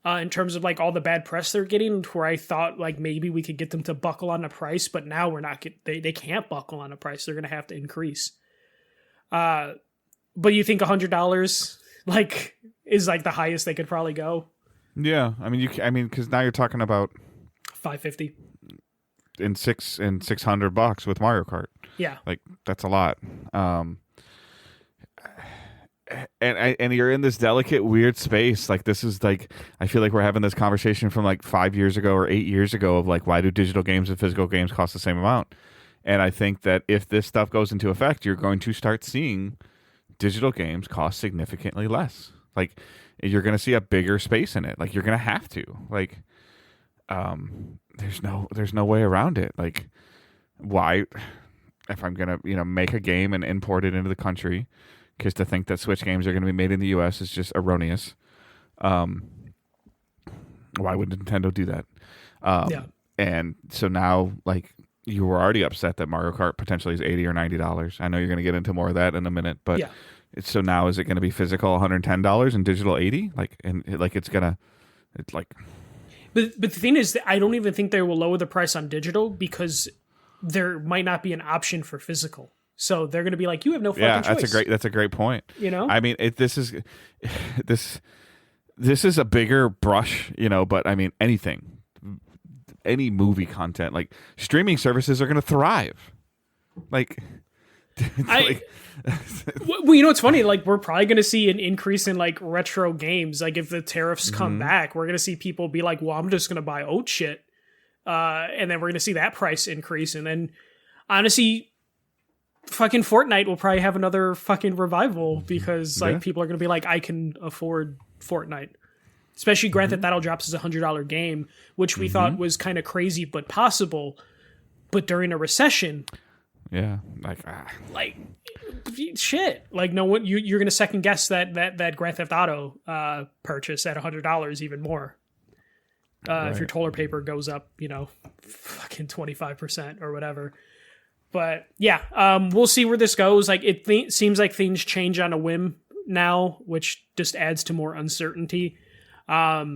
In terms of like all the bad press they're getting, where I thought like maybe we could get them to buckle on the price, but now we're not. They can't buckle on the price. They're going to have to increase. But you think $100 like is like the highest they could probably go? Yeah, I mean, because now you're talking about $550 and $600 with Mario Kart. Yeah, like that's a lot. And you're in this delicate, weird space. Like this is like, I feel like we're having this conversation from like 5 years ago or 8 years ago of like, why do digital games and physical games cost the same amount? And I think that if this stuff goes into effect, you're going to start seeing digital games cost significantly less. Like you're going to see a bigger space in it. Like you're going to have to. Like, there's no way around it. Like, why? If I'm going to make a game and import it into the country. Because to think that Switch games are going to be made in the U.S. is just erroneous. Why would Nintendo do that? And so now, like, you were already upset that Mario Kart potentially is $80 or $90. I know you're going to get into more of that in a minute, but so now is it going to be physical $110 and digital $80? Like, and like it's like. But the thing is, that I don't even think they will lower the price on digital because there might not be an option for physical. So they're going to be like, you have no fucking choice. That's a great point. I mean, this is a bigger brush, but I mean, any movie content, like streaming services are going to thrive. Like, well, it's funny. Like, we're probably going to see an increase in like retro games. Like, if the tariffs come back, we're going to see people be like, well, I'm just going to buy old shit. And then we're going to see that price increase. And then honestly, fucking Fortnite will probably have another fucking revival because like people are going to be like, I can afford Fortnite, especially Grand Theft Auto drops as $100 game, which we thought was kind of crazy, but possible. But during a recession, like shit, like no one, you're going to second guess that Grand Theft Auto purchase at $100 even more. If your toilet paper goes up, fucking 25% or whatever. But yeah, we'll see where this goes. Like it seems like things change on a whim now, which just adds to more uncertainty. Nintendo,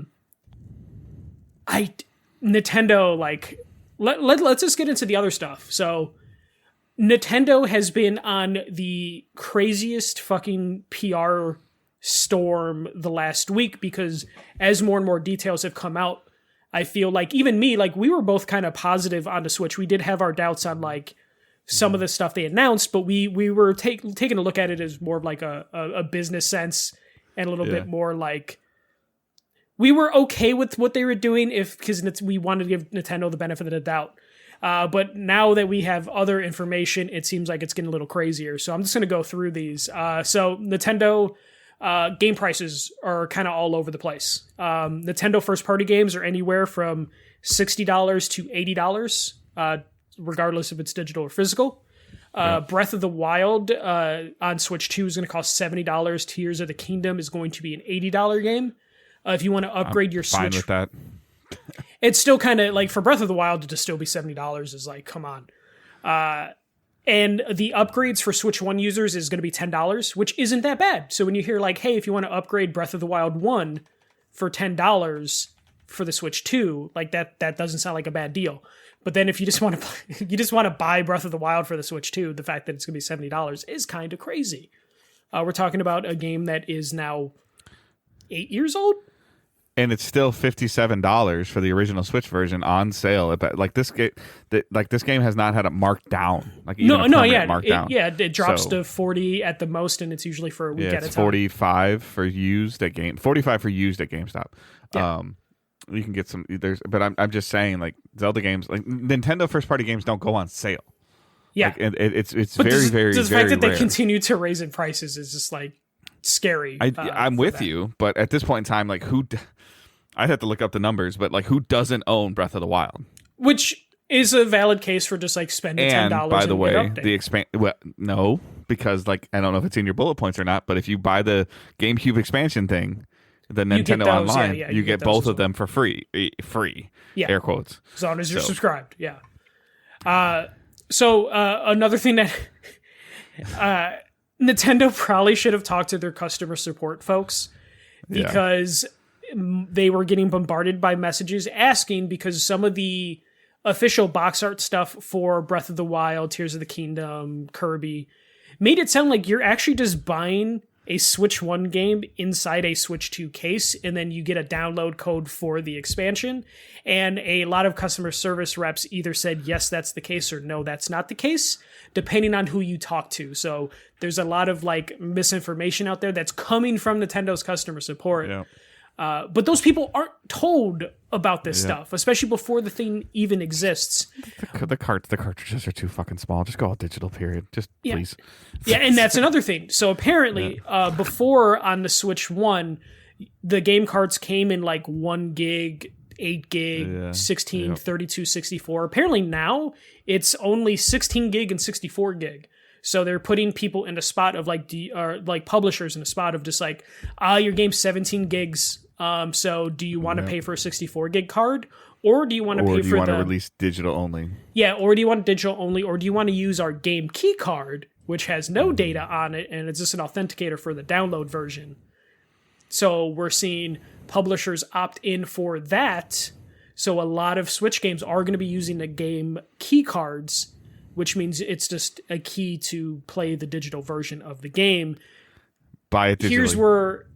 like let's just get into the other stuff. So Nintendo has been on the craziest fucking PR storm the last week because as more and more details have come out, I feel like even me, like we were both kind of positive on the Switch. We did have our doubts on like some of the stuff they announced, but we were taking a look at it as more of like a business sense and a little bit more like we were okay with what they were doing because we wanted to give Nintendo the benefit of the doubt. But now that we have other information, it seems like it's getting a little crazier. So I'm just going to go through these. So Nintendo game prices are kind of all over the place. Nintendo first-party games are anywhere from $60 to $80, regardless if it's digital or physical. Breath of the Wild on Switch 2 is going to cost $70. Tears of the Kingdom is going to be an $80 game. If you want to upgrade your fine Switch... with that. It's still kind of like for Breath of the Wild to still be $70 is like, come on. And the upgrades for Switch 1 users is going to be $10, which isn't that bad. So when you hear like, hey, if you want to upgrade Breath of the Wild 1 for $10 for the Switch 2, like that doesn't sound like a bad deal. But then if you just want to buy Breath of the Wild for the Switch 2, the fact that it's going to be $70 is kind of crazy. We're talking about a game that is now 8 years old. And it's still $57 for the original Switch version on sale. Like this game has not had it marked down. Like even it drops to 40 at the most, and it's usually for a week at a time. 45 for used at GameStop. Yeah. You can get some. But I'm just saying, like Zelda games, like Nintendo first party games don't go on sale. Yeah, like, it's but very very the very fact that rare. they continue to raise in prices is just like scary. I'm with you, but at this point in time, like I'd have to look up the numbers, but like who doesn't own Breath of the Wild? Which is a valid case for just like spending $10. And by the way, no, because like I don't know if it's in your bullet points or not, but if you buy the GameCube expansion thing, the Nintendo Online, you get both of them for free, air quotes, as long as you're subscribed. Yeah. So another thing that Nintendo probably should have talked to their customer support folks because they were getting bombarded by messages asking because some of the official box art stuff for Breath of the Wild, Tears of the Kingdom, Kirby made it sound like you're actually just buying a Switch 1 game inside a Switch 2 case, and then you get a download code for the expansion. And a lot of customer service reps either said, yes, that's the case, or no, that's not the case, depending on who you talk to. So there's a lot of like misinformation out there that's coming from Nintendo's customer support. Yeah. But those people aren't told about this stuff, especially before the thing even exists. The cartridges are too fucking small. Just go all digital, period. Just please. Yeah, and that's another thing. So apparently, before on the Switch 1, the game cards came in like 1 gig, 8 gig, 16, 32, 64. Apparently now, it's only 16 gig and 64 gig. So they're putting people in a spot of like publishers in a spot of just like, your game's 17 gigs. So do you want to pay for a 64 gig card, or do you want to pay for the... Or do you want to release digital only? Yeah, or do you want digital only, or do you want to use our game key card, which has no data on it, and it's just an authenticator for the download version? So we're seeing publishers opt in for that. So a lot of Switch games are going to be using the game key cards, which means it's just a key to play the digital version of the game. Buy it digitally. Here's where...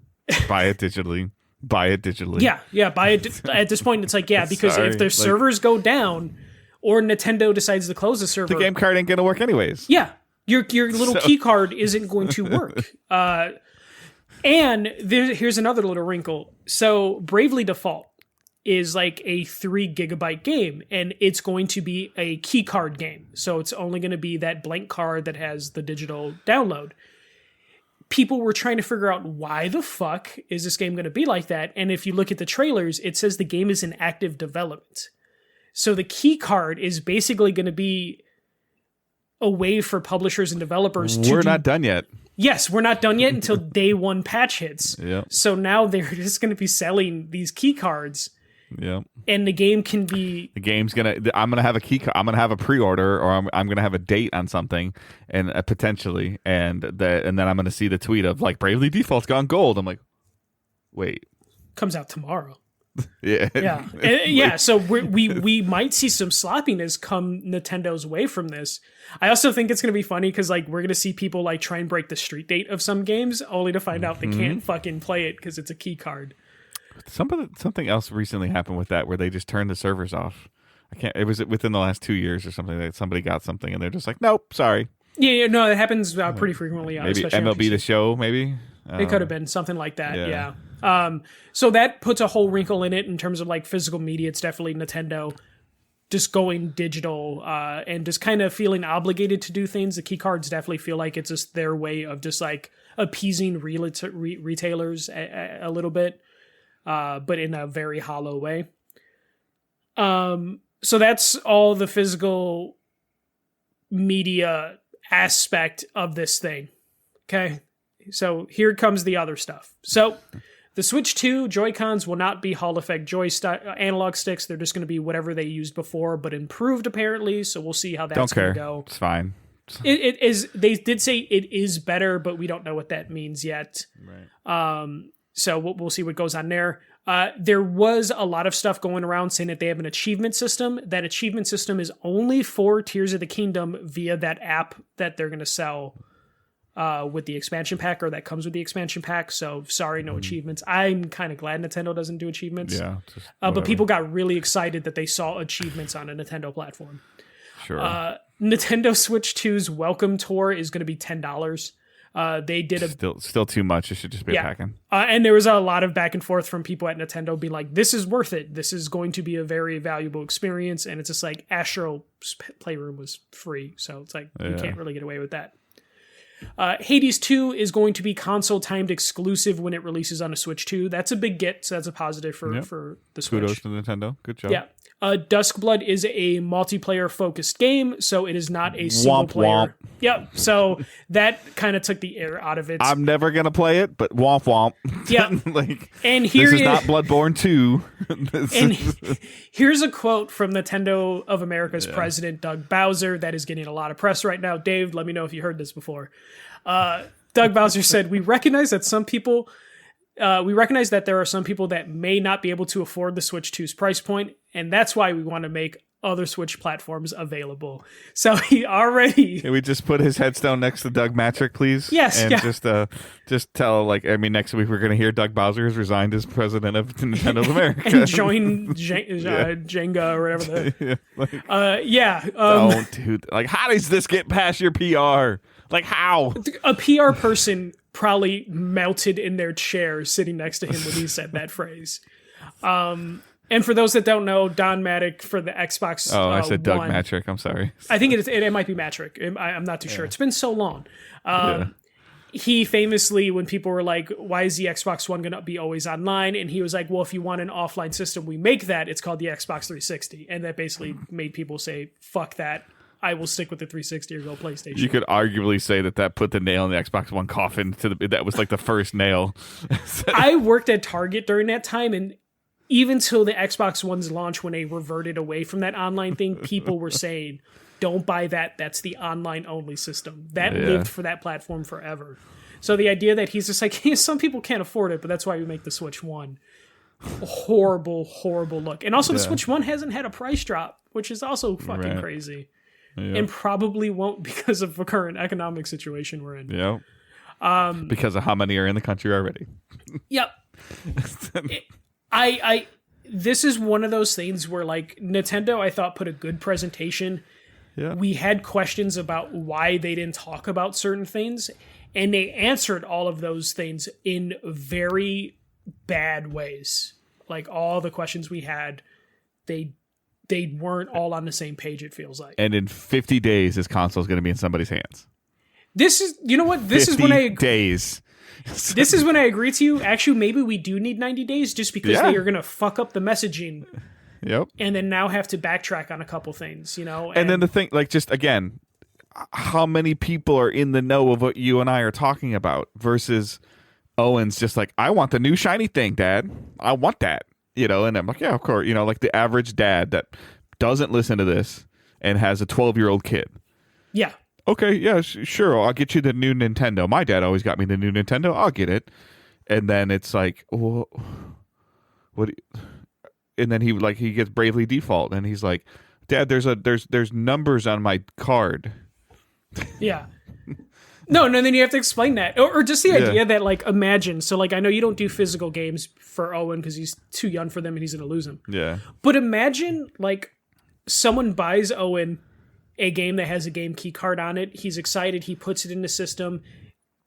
Buy it digitally. Buy it digitally. Yeah. Buy it at this point. It's like, because if their servers go down, or Nintendo decides to close the server, the game card ain't gonna work anyways. Yeah, your little key card isn't going to work. And here's another little wrinkle. So Bravely Default is like a 3 gigabyte game, and it's going to be a key card game. So it's only going to be that blank card that has the digital download. People were trying to figure out why the fuck is this game going to be like that. And if you look at the trailers, it says the game is in active development. So the key card is basically going to be a way for publishers and developers to... We're not done yet. Yes, we're not done yet until day 1 patch hits. Yep. So now they're just going to be selling these key cards. Yep. And the game can be... The game's I'm gonna have a key. I'm gonna have a pre-order, or I'm gonna have a date on something, and potentially, and then I'm gonna see the tweet of like Bravely Default's gone gold. I'm like, wait, comes out tomorrow. Yeah. So we might see some sloppiness come Nintendo's way from this. I also think it's gonna be funny because like we're gonna see people like try and break the street date of some games, only to find out they can't fucking play it because it's a key card. Something else recently happened with that where they just turned the servers off. I can't. It was within the last 2 years or something that somebody got something and they're just like, nope, sorry. Yeah, no, it happens pretty frequently. Maybe especially on MLB PC. The Show, maybe. It could have been something like that. Yeah. So that puts a whole wrinkle in it in terms of like physical media. It's definitely Nintendo just going digital and just kind of feeling obligated to do things. The key cards definitely feel like it's just their way of just like appeasing retailers a little bit, but in a very hollow way. So that's all the physical media aspect of this thing. Okay. So here comes the other stuff. So the Switch 2 Joy-Cons will not be Hall effect analog sticks. They're just going to be whatever they used before, but improved apparently. So we'll see how that's going to go. It's fine. It is. They did say it is better, but we don't know what that means yet. Right. So we'll see what goes on there. There was a lot of stuff going around saying that they have an achievement system. That achievement system is only for Tears of the Kingdom via that app that they're going to sell with the expansion pack, or that comes with the expansion pack. So sorry, no achievements. I'm kind of glad Nintendo doesn't do achievements. Yeah. But people got really excited that they saw achievements on a Nintendo platform. Sure. Nintendo Switch 2's welcome tour is going to be $10. They did still too much. It should just be a pack-in. And there was a lot of back and forth from people at Nintendo being like, this is worth it. This is going to be a very valuable experience. And it's just like Astro's Playroom was free. So it's like, you can't really get away with that. Hades 2 is going to be console timed exclusive when it releases on a Switch 2. That's a big get. So that's a positive for the Switch. Kudos to Nintendo. Good job. Yeah. Duskblood is a multiplayer focused game, so it is not a single player. Womp. Yep. So that kind of took the air out of it. I'm never gonna play it, but womp womp. Yeah. And here this is not Bloodborne 2. Here's a quote from Nintendo of America's president, Doug Bowser, that is getting a lot of press right now. Dave, let me know if you heard this before. Doug Bowser said, we recognize that there are some people that may not be able to afford the Switch 2's price point, and that's why we want to make other Switch platforms available. So he already... Can we just put his headstone next to Doug Matrick, please? Yes. And just tell, next week we're going to hear Doug Bowser has resigned as president of Nintendo of America. And join Jenga or whatever. Don't do that. How does this get past your PR? How? A PR person probably melted in their chair sitting next to him when he said that phrase. And for those that don't know, Don Matrick for the Xbox I said Doug One, Matrick. I'm sorry. I think it might be Matrick. I'm not too sure. It's been so long. He famously, when people were like, why is the Xbox One going to be always online? And he was like, well, if you want an offline system, we make that. It's called the Xbox 360. And that basically made people say, fuck that. I will stick with the 360 or go PlayStation. You could arguably say that put the nail in the Xbox One coffin. That was like the first nail. I worked at Target during that time, and even till the Xbox One's launch, when they reverted away from that online thing, people were saying, don't buy that. That's the online only system. That lived for that platform forever. So the idea that he's just like, some people can't afford it, but that's why we make the Switch 1. Horrible, horrible look. And also the Switch 1 hasn't had a price drop, which is also fucking crazy. Yep. And probably won't because of the current economic situation we're in. Yeah. Because of how many are in the country already. Yep. This is one of those things where Nintendo, I thought, put a good presentation. Yeah. We had questions about why they didn't talk about certain things, and they answered all of those things in very bad ways. All the questions we had, they weren't all on the same page, it feels like. And in 50 days, this console is going to be in somebody's hands. This is, you know what? This is when days. This is when I agree to you. Actually, maybe we do need 90 days just because they are going to fuck up the messaging. Yep. And then now have to backtrack on a couple things, And then the thing, just again, how many people are in the know of what you and I are talking about versus Owen's just I want the new shiny thing, Dad. I want that. And I'm like, yeah, of course. The average dad that doesn't listen to this and has a 12-year-old kid. Yeah. Okay, yeah, sure. I'll get you the new Nintendo. My dad always got me the new Nintendo. I'll get it. And then it's like, well, what? And then he gets Bravely Default, and he's like, Dad, there's numbers on my card. Yeah. No, then you have to explain that. Or just the idea that, imagine. So, I know you don't do physical games for Owen because he's too young for them and he's going to lose them. Yeah. But imagine, someone buys Owen a game that has a game key card on it. He's excited. He puts it in the system,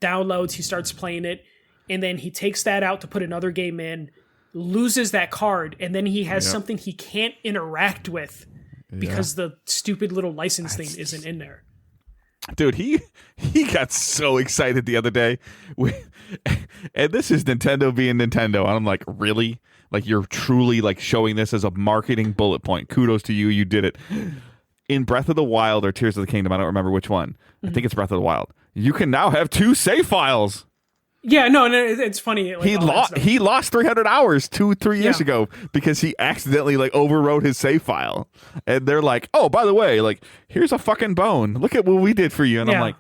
downloads, he starts playing it, and then he takes that out to put another game in, loses that card, and then he has something he can't interact with because the stupid little license thing isn't in there. Dude, he got so excited the other day. And this is Nintendo being Nintendo. And I'm like, really? Like, you're truly like showing this as a marketing bullet point. Kudos to you. You did it. In Breath of the Wild or Tears of the Kingdom, I don't remember which one. I think it's Breath of the Wild. You can now have 2 save files. Yeah, no, it's funny. Like, he lost 300 hours 2-3 years ago because he accidentally like overwrote his save file. And they're like, oh, by the way, like, here's a fucking bone. Look at what we did for you. And I'm like,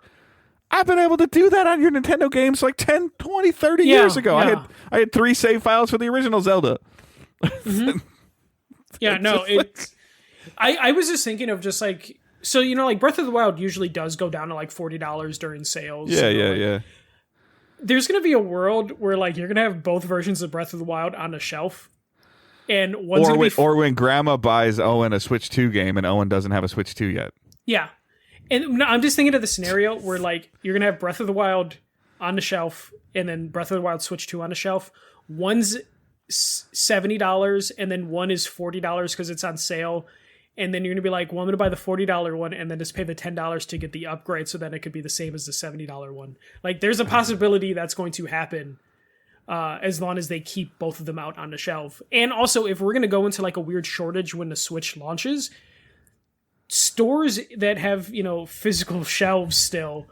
I've been able to do that on your Nintendo games like 10, 20, 30 years ago. Yeah. I had 3 save files for the original Zelda. Mm-hmm. Yeah, no, I was just thinking of just like, so, you know, like Breath of the Wild usually does go down to like $40 during sales. Yeah. There's going to be a world where like you're going to have both versions of Breath of the Wild on a shelf. And one's or when Grandma buys Owen a Switch 2 game and Owen doesn't have a Switch 2 yet. Yeah. And no, I'm just thinking of the scenario where like you're going to have Breath of the Wild on the shelf and then Breath of the Wild Switch 2 on the shelf. One's $70 and then one is $40 because it's on sale. And then you're going to be like, well, I'm going to buy the $40 one and then just pay the $10 to get the upgrade so then it could be the same as the $70 one. Like, there's a possibility that's going to happen as long as they keep both of them out on the shelf. And also, if we're going to go into like a weird shortage when the Switch launches, stores that have, you know, physical shelves still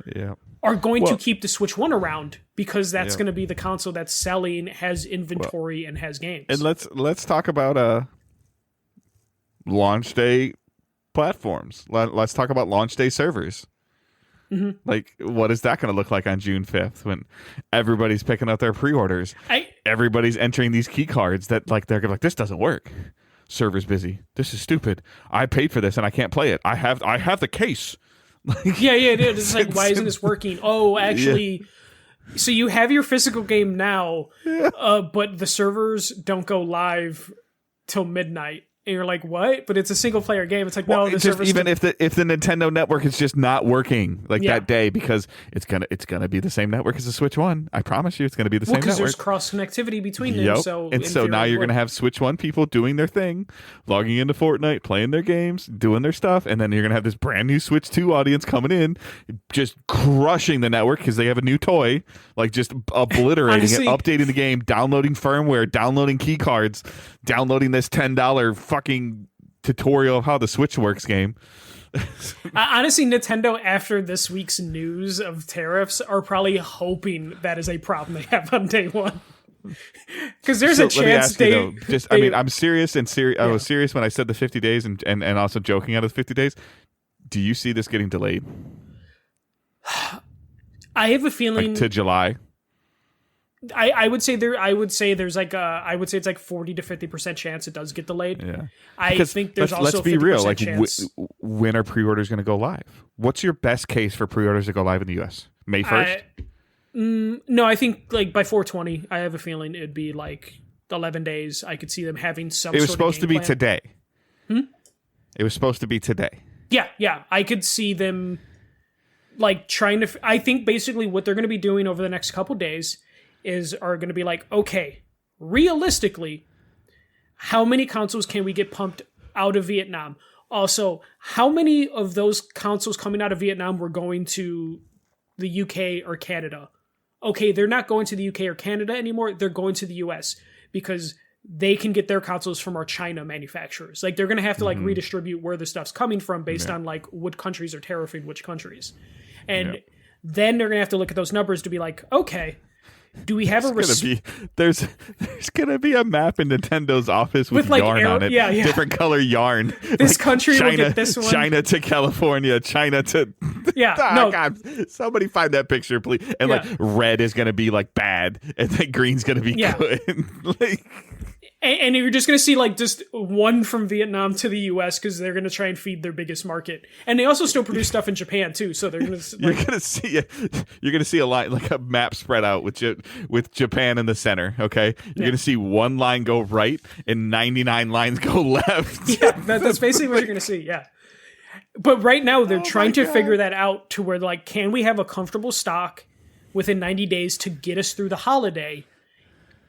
are going to keep the Switch 1 around because that's going to be the console that's selling, has inventory, and has games. And let's talk about launch day platforms. Let's talk about launch day servers. Mm-hmm. Like, what is that going to look like on June 5th when everybody's picking up their pre-orders? Everybody's entering these key cards that like they're like, this doesn't work. Server's busy. This is stupid. I paid for this and I can't play it. I have the case. Yeah, it's like, why isn't this working? Oh, actually, so you have your physical game now, but the servers don't go live till midnight. And you're like, what? But it's a single player game. It's like, no, the servers even if the Nintendo network is just not working that day because it's gonna be the same network as the Switch 1. I promise you, it's gonna be the same network. Because there's cross connectivity between them. So now you're gonna have Switch 1 people doing their thing, logging into Fortnite, playing their games, doing their stuff, and then you're gonna have this brand new Switch 2 audience coming in, just crushing the network because they have a new toy, like just obliterating it, updating the game, downloading firmware, downloading key cards, downloading this $10 fucking tutorial of how the Switch works game. Honestly, Nintendo, after this week's news of tariffs, are probably hoping that is a problem they have on day one. Because there's a chance I'm serious and serious. I was serious when I said the 50 days and also joking out of the 50 days. Do you see this getting delayed? I have a feeling to July. I would say there's like I would say it's like 40 to 50% chance it does get delayed. Yeah, I think there's also let's be real. Like, chance. When are pre-orders going to go live? What's your best case for pre-orders to go live in the U.S.? May 1st? No, I think like by 4/20. I have a feeling it'd be like 11 days. I could see them having some. It was supposed to be plan. today. It was supposed to be today. Yeah. I could see them like trying to. I think basically what they're going to be doing over the next couple days are going to be like, okay, realistically, how many consoles can we get pumped out of Vietnam? Also, how many of those consoles coming out of Vietnam were going to the UK or Canada? Okay, they're not going to the UK or Canada anymore. They're going to the US because they can get their consoles from our China manufacturers. Like, they're going to have to like redistribute where the stuff's coming from based on like what countries are tariffing which countries. And then they're going to have to look at those numbers to be like, okay, do we have there's gonna be a map in Nintendo's office with like yarn on it, different color yarn. This like country China, will get this one. China to California, China to God, somebody find that picture, please. And like red is gonna be like bad, and then green's gonna be good. And you're just going to see like just one from Vietnam to the U.S. because they're going to try and feed their biggest market. And they also still produce stuff in Japan too. So they're going to you're going to see a line, like a map spread out with Japan in the center. Okay, you're going to see one line go right and 99 lines go left. Yeah, that's basically what you're going to see. Yeah. But right now they're trying to figure that out to where like, can we have a comfortable stock within 90 days to get us through the holiday?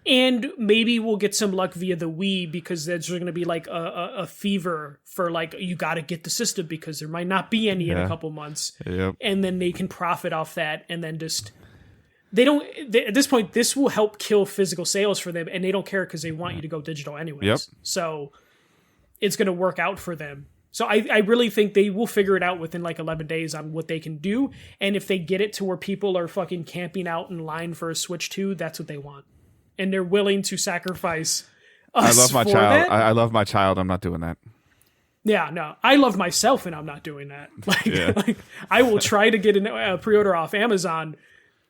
And maybe we'll get some luck via the Wii because there's going to be like a fever for like, you got to get the system because there might not be any in a couple months. Yep. And then they can profit off that. And then just, at this point, this will help kill physical sales for them. And they don't care because they want you to go digital anyways. Yep. So it's going to work out for them. So I really think they will figure it out within like 11 days on what they can do. And if they get it to where people are fucking camping out in line for a Switch 2, that's what they want. And they're willing to sacrifice us I love my for child. that. I love my child. I'm not doing that. Yeah, no. I love myself and I'm not doing that. Like I will try to get a pre-order off Amazon.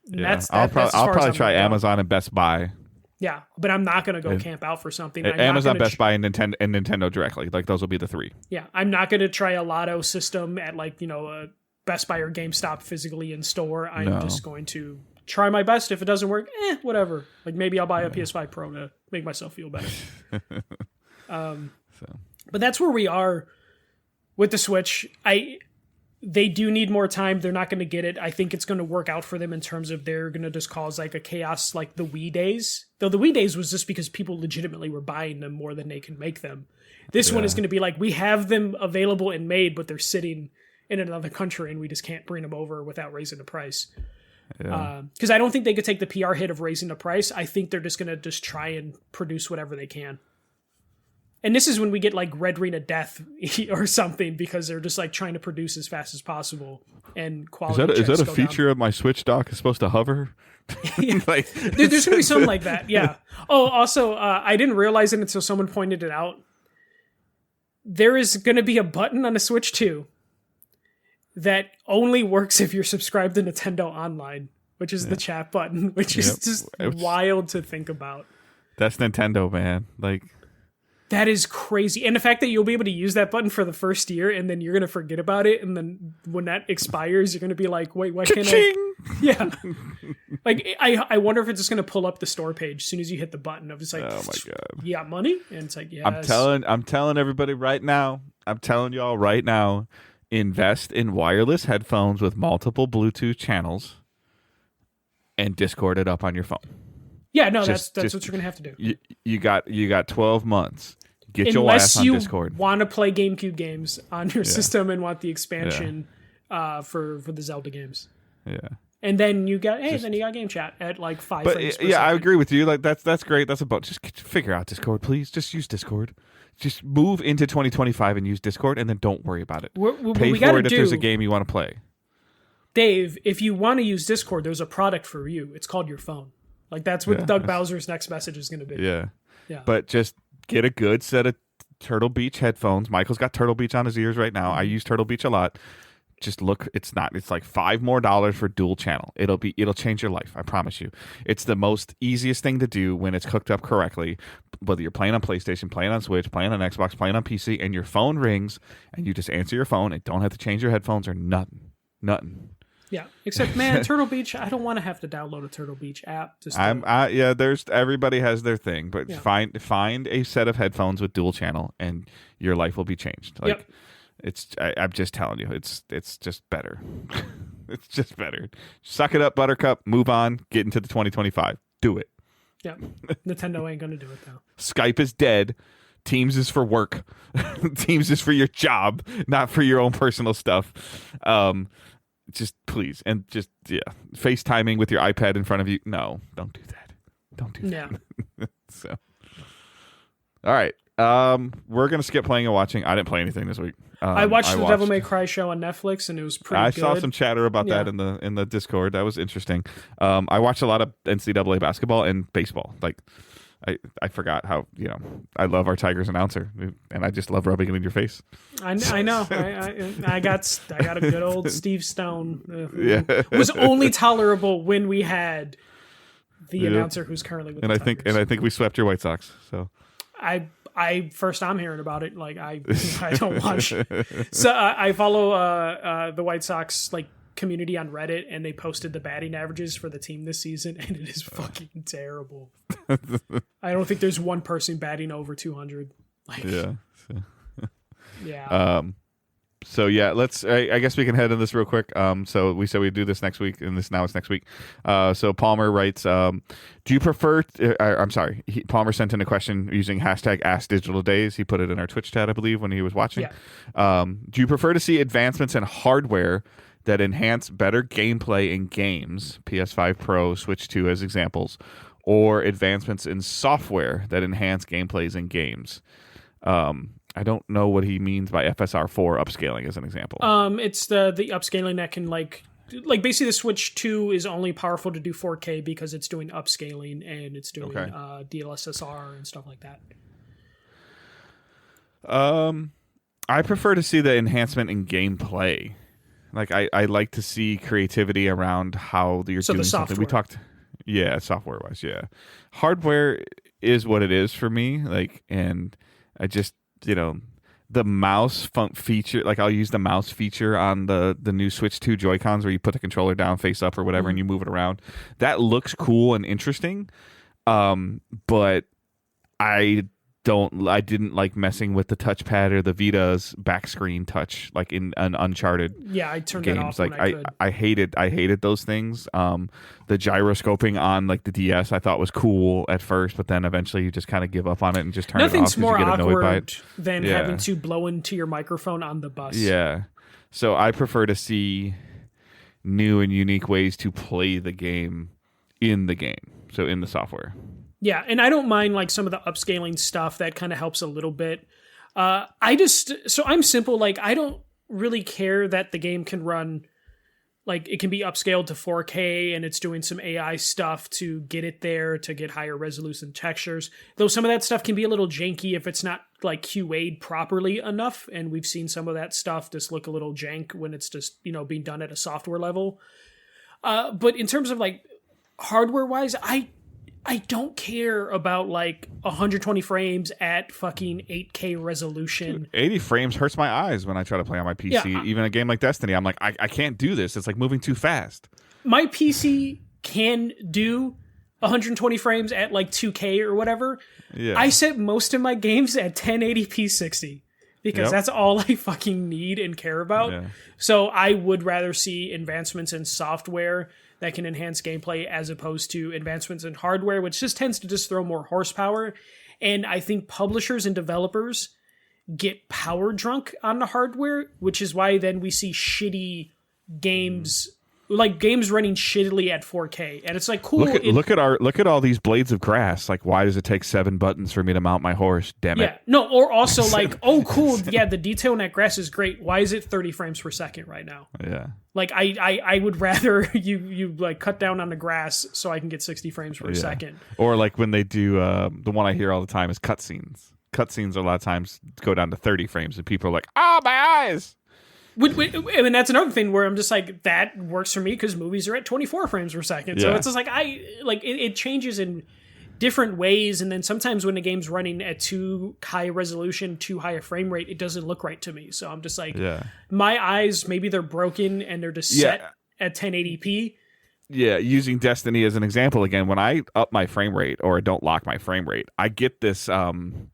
Yeah. I'll probably try Amazon and Best Buy. Yeah, but I'm not going to go camp out for something. Amazon, Best Buy, and Nintendo directly. Like those will be the three. Yeah, I'm not going to try a lotto system at like, a Best Buy or GameStop physically in store. I'm just going to try my best. If it doesn't work, whatever. Like maybe I'll buy a PS5 Pro to make myself feel better. But that's where we are with the Switch. They do need more time. They're not going to get it. I think it's going to work out for them in terms of they're going to just cause like a chaos like the Wii days. Though the Wii days was just because people legitimately were buying them more than they can make them. This one is going to be like, we have them available and made, but they're sitting in another country and we just can't bring them over without raising the price. Because I don't think they could take the PR hit of raising the price. I think they're just going to just try and produce whatever they can. And this is when we get like Red Ring of Death or something because they're just like trying to produce as fast as possible and quality. Is that a feature of my Switch dock? Is supposed to hover? There's going to be something like that. Yeah. Oh, also, I didn't realize it until someone pointed it out. There is going to be a button on the Switch 2 that only works if you're subscribed to Nintendo Online, which is the chat button, which is just wild to think about. That's Nintendo, man. Like. That is crazy. And the fact that you'll be able to use that button for the first year and then you're going to forget about it. And then when that expires, you're going to be like, wait, why can't I? Yeah. Like, I wonder if it's just going to pull up the store page as soon as you hit the button. Of it's like, oh my God. You got money? And it's like, yes. I'm telling everybody right now. I'm telling y'all right now. Invest in wireless headphones with multiple Bluetooth channels and Discord it up on your phone. Yeah, no, that's what you're going to have to do. You got 12 months. Get your ass on Discord. Unless you want to play GameCube games on your system and want the expansion for the Zelda games. Yeah. And then you got game chat at like 5 frames per second. I agree with you. Like that's great. That's about just figure out Discord, please. Just use Discord. Just move into 2025 and use Discord, and then don't worry about it. Pay for it if there's a game you want to play. Dave, if you want to use Discord, there's a product for you. It's called your phone. Like that's what Doug Bowser's next message is going to be. Yeah. But just get a good set of Turtle Beach headphones. Michael's got Turtle Beach on his ears right now. I use Turtle Beach a lot. Just look, it's like $5 more for dual channel. It'll change your life. I promise you. It's the most easiest thing to do when it's cooked up correctly. Whether you're playing on PlayStation, playing on Switch, playing on Xbox, playing on PC, and your phone rings and you just answer your phone and don't have to change your headphones or nothing. Yeah, except man, Turtle Beach. I don't want to have to download a Turtle Beach app. There's everybody has their thing, but find a set of headphones with dual channel, and your life will be changed. Like I'm just telling you, it's just better. It's just better. Suck it up, Buttercup. Move on. Get into the 2025. Do it. Yeah, Nintendo ain't gonna do it though. Skype is dead. Teams is for work. Teams is for your job, not for your own personal stuff. Just please, and just FaceTiming with your iPad in front of you. No, don't do that. Don't do that. Yeah. So, all right. We're gonna skip playing and watching. I didn't play anything this week. I watched the Devil May Cry show on Netflix, and it was pretty good. I saw some chatter about that in the Discord. That was interesting. I watched a lot of NCAA basketball and baseball. Like, I forgot how I love our Tigers announcer, and I just love rubbing it in your face. I know. I got a good old Steve Stone. It was only tolerable when we had the announcer who's currently with the Tigers. I think we swept your White Sox. So I'm hearing about it. Like I don't watch. So I follow the White Sox like community on Reddit, and they posted the batting averages for the team this season, and it is fucking terrible. I don't think there's one person batting over 200. Like, yeah. yeah. So yeah, I guess we can head in this real quick. So we said we'd do this next week, and now it's next week. So Palmer writes, do you prefer? Palmer sent in a question using hashtag #AskDigitalDays. He put it in our Twitch chat, I believe, when he was watching. Yeah. Do you prefer to see advancements in hardware that enhance better gameplay in games, PS5 Pro, Switch 2 as examples, or advancements in software that enhance gameplays in games? I don't know what he means by FSR4 upscaling as an example. It's the upscaling that can like basically the Switch 2 is only powerful to do 4K because it's doing upscaling and it's doing DLSSR and stuff like that. I prefer to see the enhancement in gameplay. Like I like to see creativity around how you're doing something. We talked, software wise, yeah. Hardware is what it is for me. Like, and I just, the mouse feature, like I'll use the mouse feature on the new Switch 2 Joy-Cons where you put the controller down face up or whatever and you move it around. That looks cool and interesting. But I didn't like messing with the touchpad or the Vita's back screen touch like in an Uncharted. Yeah, I turned games. that off Like when I could. I hated those things. The gyroscoping on like the DS I thought was cool at first, but then eventually you just kind of give up on it and just turn Nothing's it off more because you get annoyed by awkward it. than having to blow into your microphone on the bus. Yeah. So I prefer to see new and unique ways to play the game in the game. So in the software. Yeah, and I don't mind like some of the upscaling stuff that kind of helps a little bit. I'm simple. Like I don't really care that the game can run, like it can be upscaled to 4K and it's doing some AI stuff to get it there to get higher resolution textures. Though some of that stuff can be a little janky if it's not like QA'd properly enough. And we've seen some of that stuff just look a little jank when it's just, being done at a software level. But in terms of like hardware wise, I don't care about like 120 frames at fucking 8K resolution. Dude, 80 frames hurts my eyes when I try to play on my PC. Yeah, Even a game like Destiny, I'm like, I can't do this. It's like moving too fast. My PC can do 120 frames at like 2K or whatever. Yeah. I set most of my games at 1080p 60 because that's all I fucking need and care about. Yeah. So I would rather see advancements in software that can enhance gameplay as opposed to advancements in hardware, which just tends to just throw more horsepower. And I think publishers and developers get power drunk on the hardware, which is why then we see shitty games, like games running shittily at 4K. And it's like, cool. Look at all these blades of grass. Like, why does it take 7 buttons for me to mount my horse? Damn it. Yeah. No, or also like, oh, cool. Yeah, the detail in that grass is great. Why is it 30 frames per second right now? Yeah. Like I would rather you like cut down on the grass so I can get 60 frames per second. Or like when they do the one I hear all the time is cutscenes. Cutscenes a lot of times go down to 30 frames and people are like, "Oh, my eyes." I mean, that's another thing where I'm just like, that works for me because movies are at 24 frames per second. So it's just like it changes in different ways, and then sometimes when the game's running at too high resolution, too high a frame rate, it doesn't look right to me. So I'm just like, my eyes, maybe they're broken and they're just set at 1080p. Yeah, using Destiny as an example again, when I up my frame rate or don't lock my frame rate, I get this I'm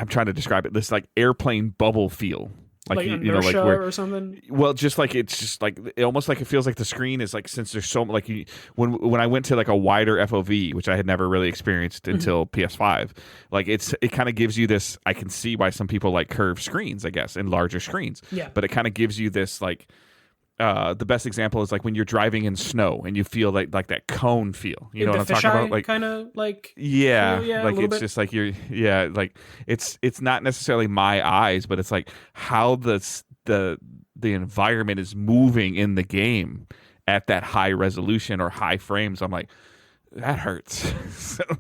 trying to describe it, this like airplane bubble feel. Like inertia or something. Well, just like it's just like it almost like it feels like the screen is like, since there's so like when I went to like a wider FOV, which I had never really experienced until PS5, like it kind of gives you this. I can see why some people like curved screens, I guess, and larger screens. Yeah. But it kind of gives you this like. The best example is like when you're driving in snow and you feel like that cone feel. You know what I'm talking about? Like kind of like like it's just like like it's not necessarily my eyes, but it's like how the environment is moving in the game at that high resolution or high frames. I'm like, that hurts.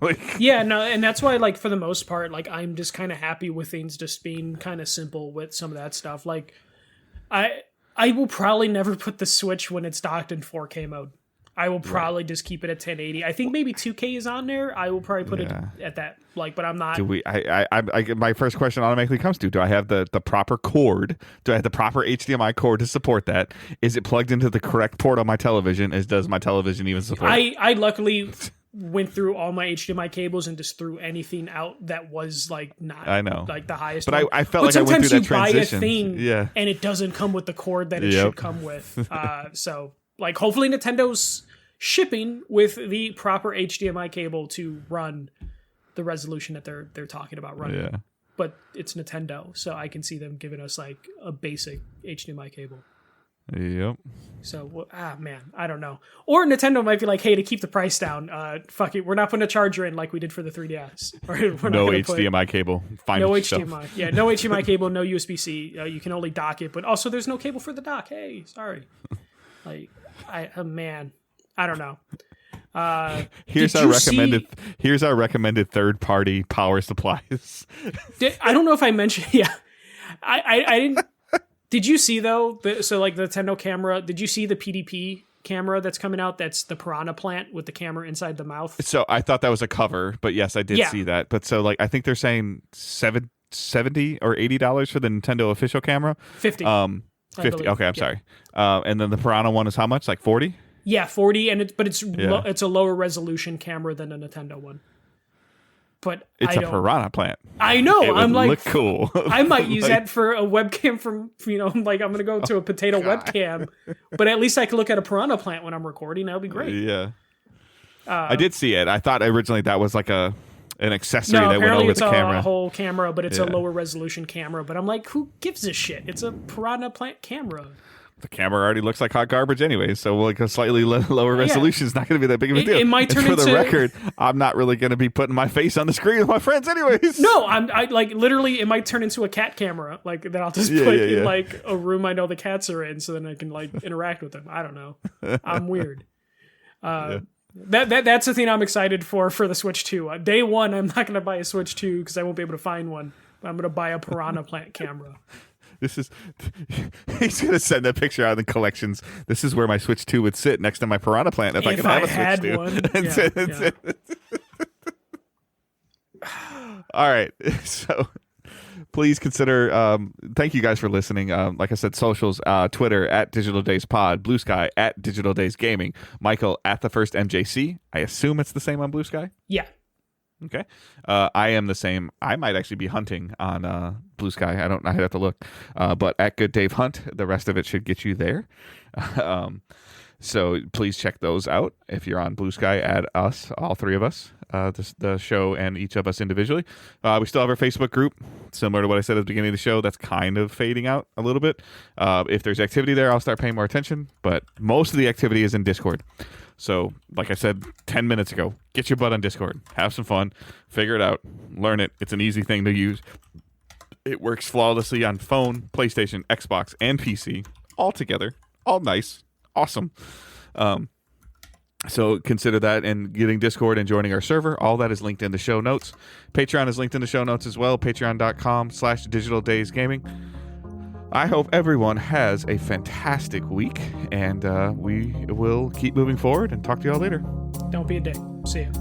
And that's why, like, for the most part, like I'm just kind of happy with things just being kind of simple with some of that stuff. Like I will probably never put the Switch when it's docked in 4K mode. I will probably just keep it at 1080. I think maybe 2K is on there. I will probably put it at that. Like, but I'm not. Do we? My first question automatically comes to: do I have the proper cord? Do I have the proper HDMI cord to support that? Is it plugged into the correct port on my television? Does my television even support? I luckily went through all my HDMI cables and just threw anything out that was like not. I know, like the highest. But one. I felt like I went through that transition. Sometimes you buy a thing, and it doesn't come with the cord that it should come with. So, like, hopefully Nintendo's shipping with the proper HDMI cable to run the resolution that they're talking about running. Yeah. But it's Nintendo, so I can see them giving us like a basic HDMI cable. Yep. So man, I don't know. Or Nintendo might be like, hey, to keep the price down, fuck it, we're not putting a charger in like we did for the 3DS. We're no HDMI cable. Find no yourself. HDMI. Yeah, no HDMI cable, no USB-C. You can only dock it, but also there's no cable for the dock. Hey, sorry. Like, man, I don't know. Here's our recommended third-party power supplies. I don't know if I mentioned. Yeah, I didn't. Did you see though? So like the Nintendo camera. Did you see the PDP camera that's coming out? That's the Piranha plant with the camera inside the mouth. So I thought that was a cover, but yes, I did see that. But so like I think they're saying $70 or $80 for the Nintendo official camera. 50. 50. Okay, I'm sorry. And then the Piranha one is how much? Like 40? Yeah, 40, and it's a lower resolution camera than a Nintendo one. But it's a Piranha plant. I know. I'm like, look cool. I might use that for a webcam from, like I'm going to go to a potato webcam, but at least I can look at a Piranha plant when I'm recording. That would be great. Yeah. I did see it. I thought originally that was like an accessory that went over the camera. Apparently it's a whole camera, but it's a lower resolution camera. But I'm like, who gives a shit? It's a Piranha plant camera. The camera already looks like hot garbage anyway, so like a slightly lower resolution is not going to be that big of a deal. It might turn for the record, I'm not really going to be putting my face on the screen with my friends anyways. No, I like literally it might turn into a cat camera, like that I'll just put in like a room I know the cats are in, so then I can like interact with them. I don't know. I'm weird. That's the thing I'm excited for the Switch 2. Day one, I'm not going to buy a Switch 2 because I won't be able to find one. But I'm going to buy a Piranha plant camera. He's gonna send that picture out of the collections. This is where my Switch 2 would sit next to my Piranha plant if I could have a Switch 2. All right, so please consider. Thank you guys for listening. Like I said, socials: Twitter at Digital Days Pod, Blue Sky at Digital Days Gaming, Michael at the First MJC. I assume it's the same on Blue Sky. Yeah. Okay. I am the same. I might actually be hunting on Blue Sky. I have to look. But at Good Dave Hunt, the rest of it should get you there. So please check those out. If you're on Blue Sky, add us, all three of us, the show and each of us individually. We still have our Facebook group, similar to what I said at the beginning of the show. That's kind of fading out a little bit. If there's activity there, I'll start paying more attention. But most of the activity is in Discord. So, like I said 10 minutes ago, get your butt on Discord. Have some fun. Figure it out. Learn it. It's an easy thing to use. It works flawlessly on phone, PlayStation, Xbox, and PC. All together. All nice. Awesome. So consider that and getting Discord and joining our server. All that is linked in the show notes. Patreon is linked in the show notes as well. Patreon.com/DigitalDaysGaming. I hope everyone has a fantastic week, and we will keep moving forward and talk to y'all later. Don't be a dick. See ya.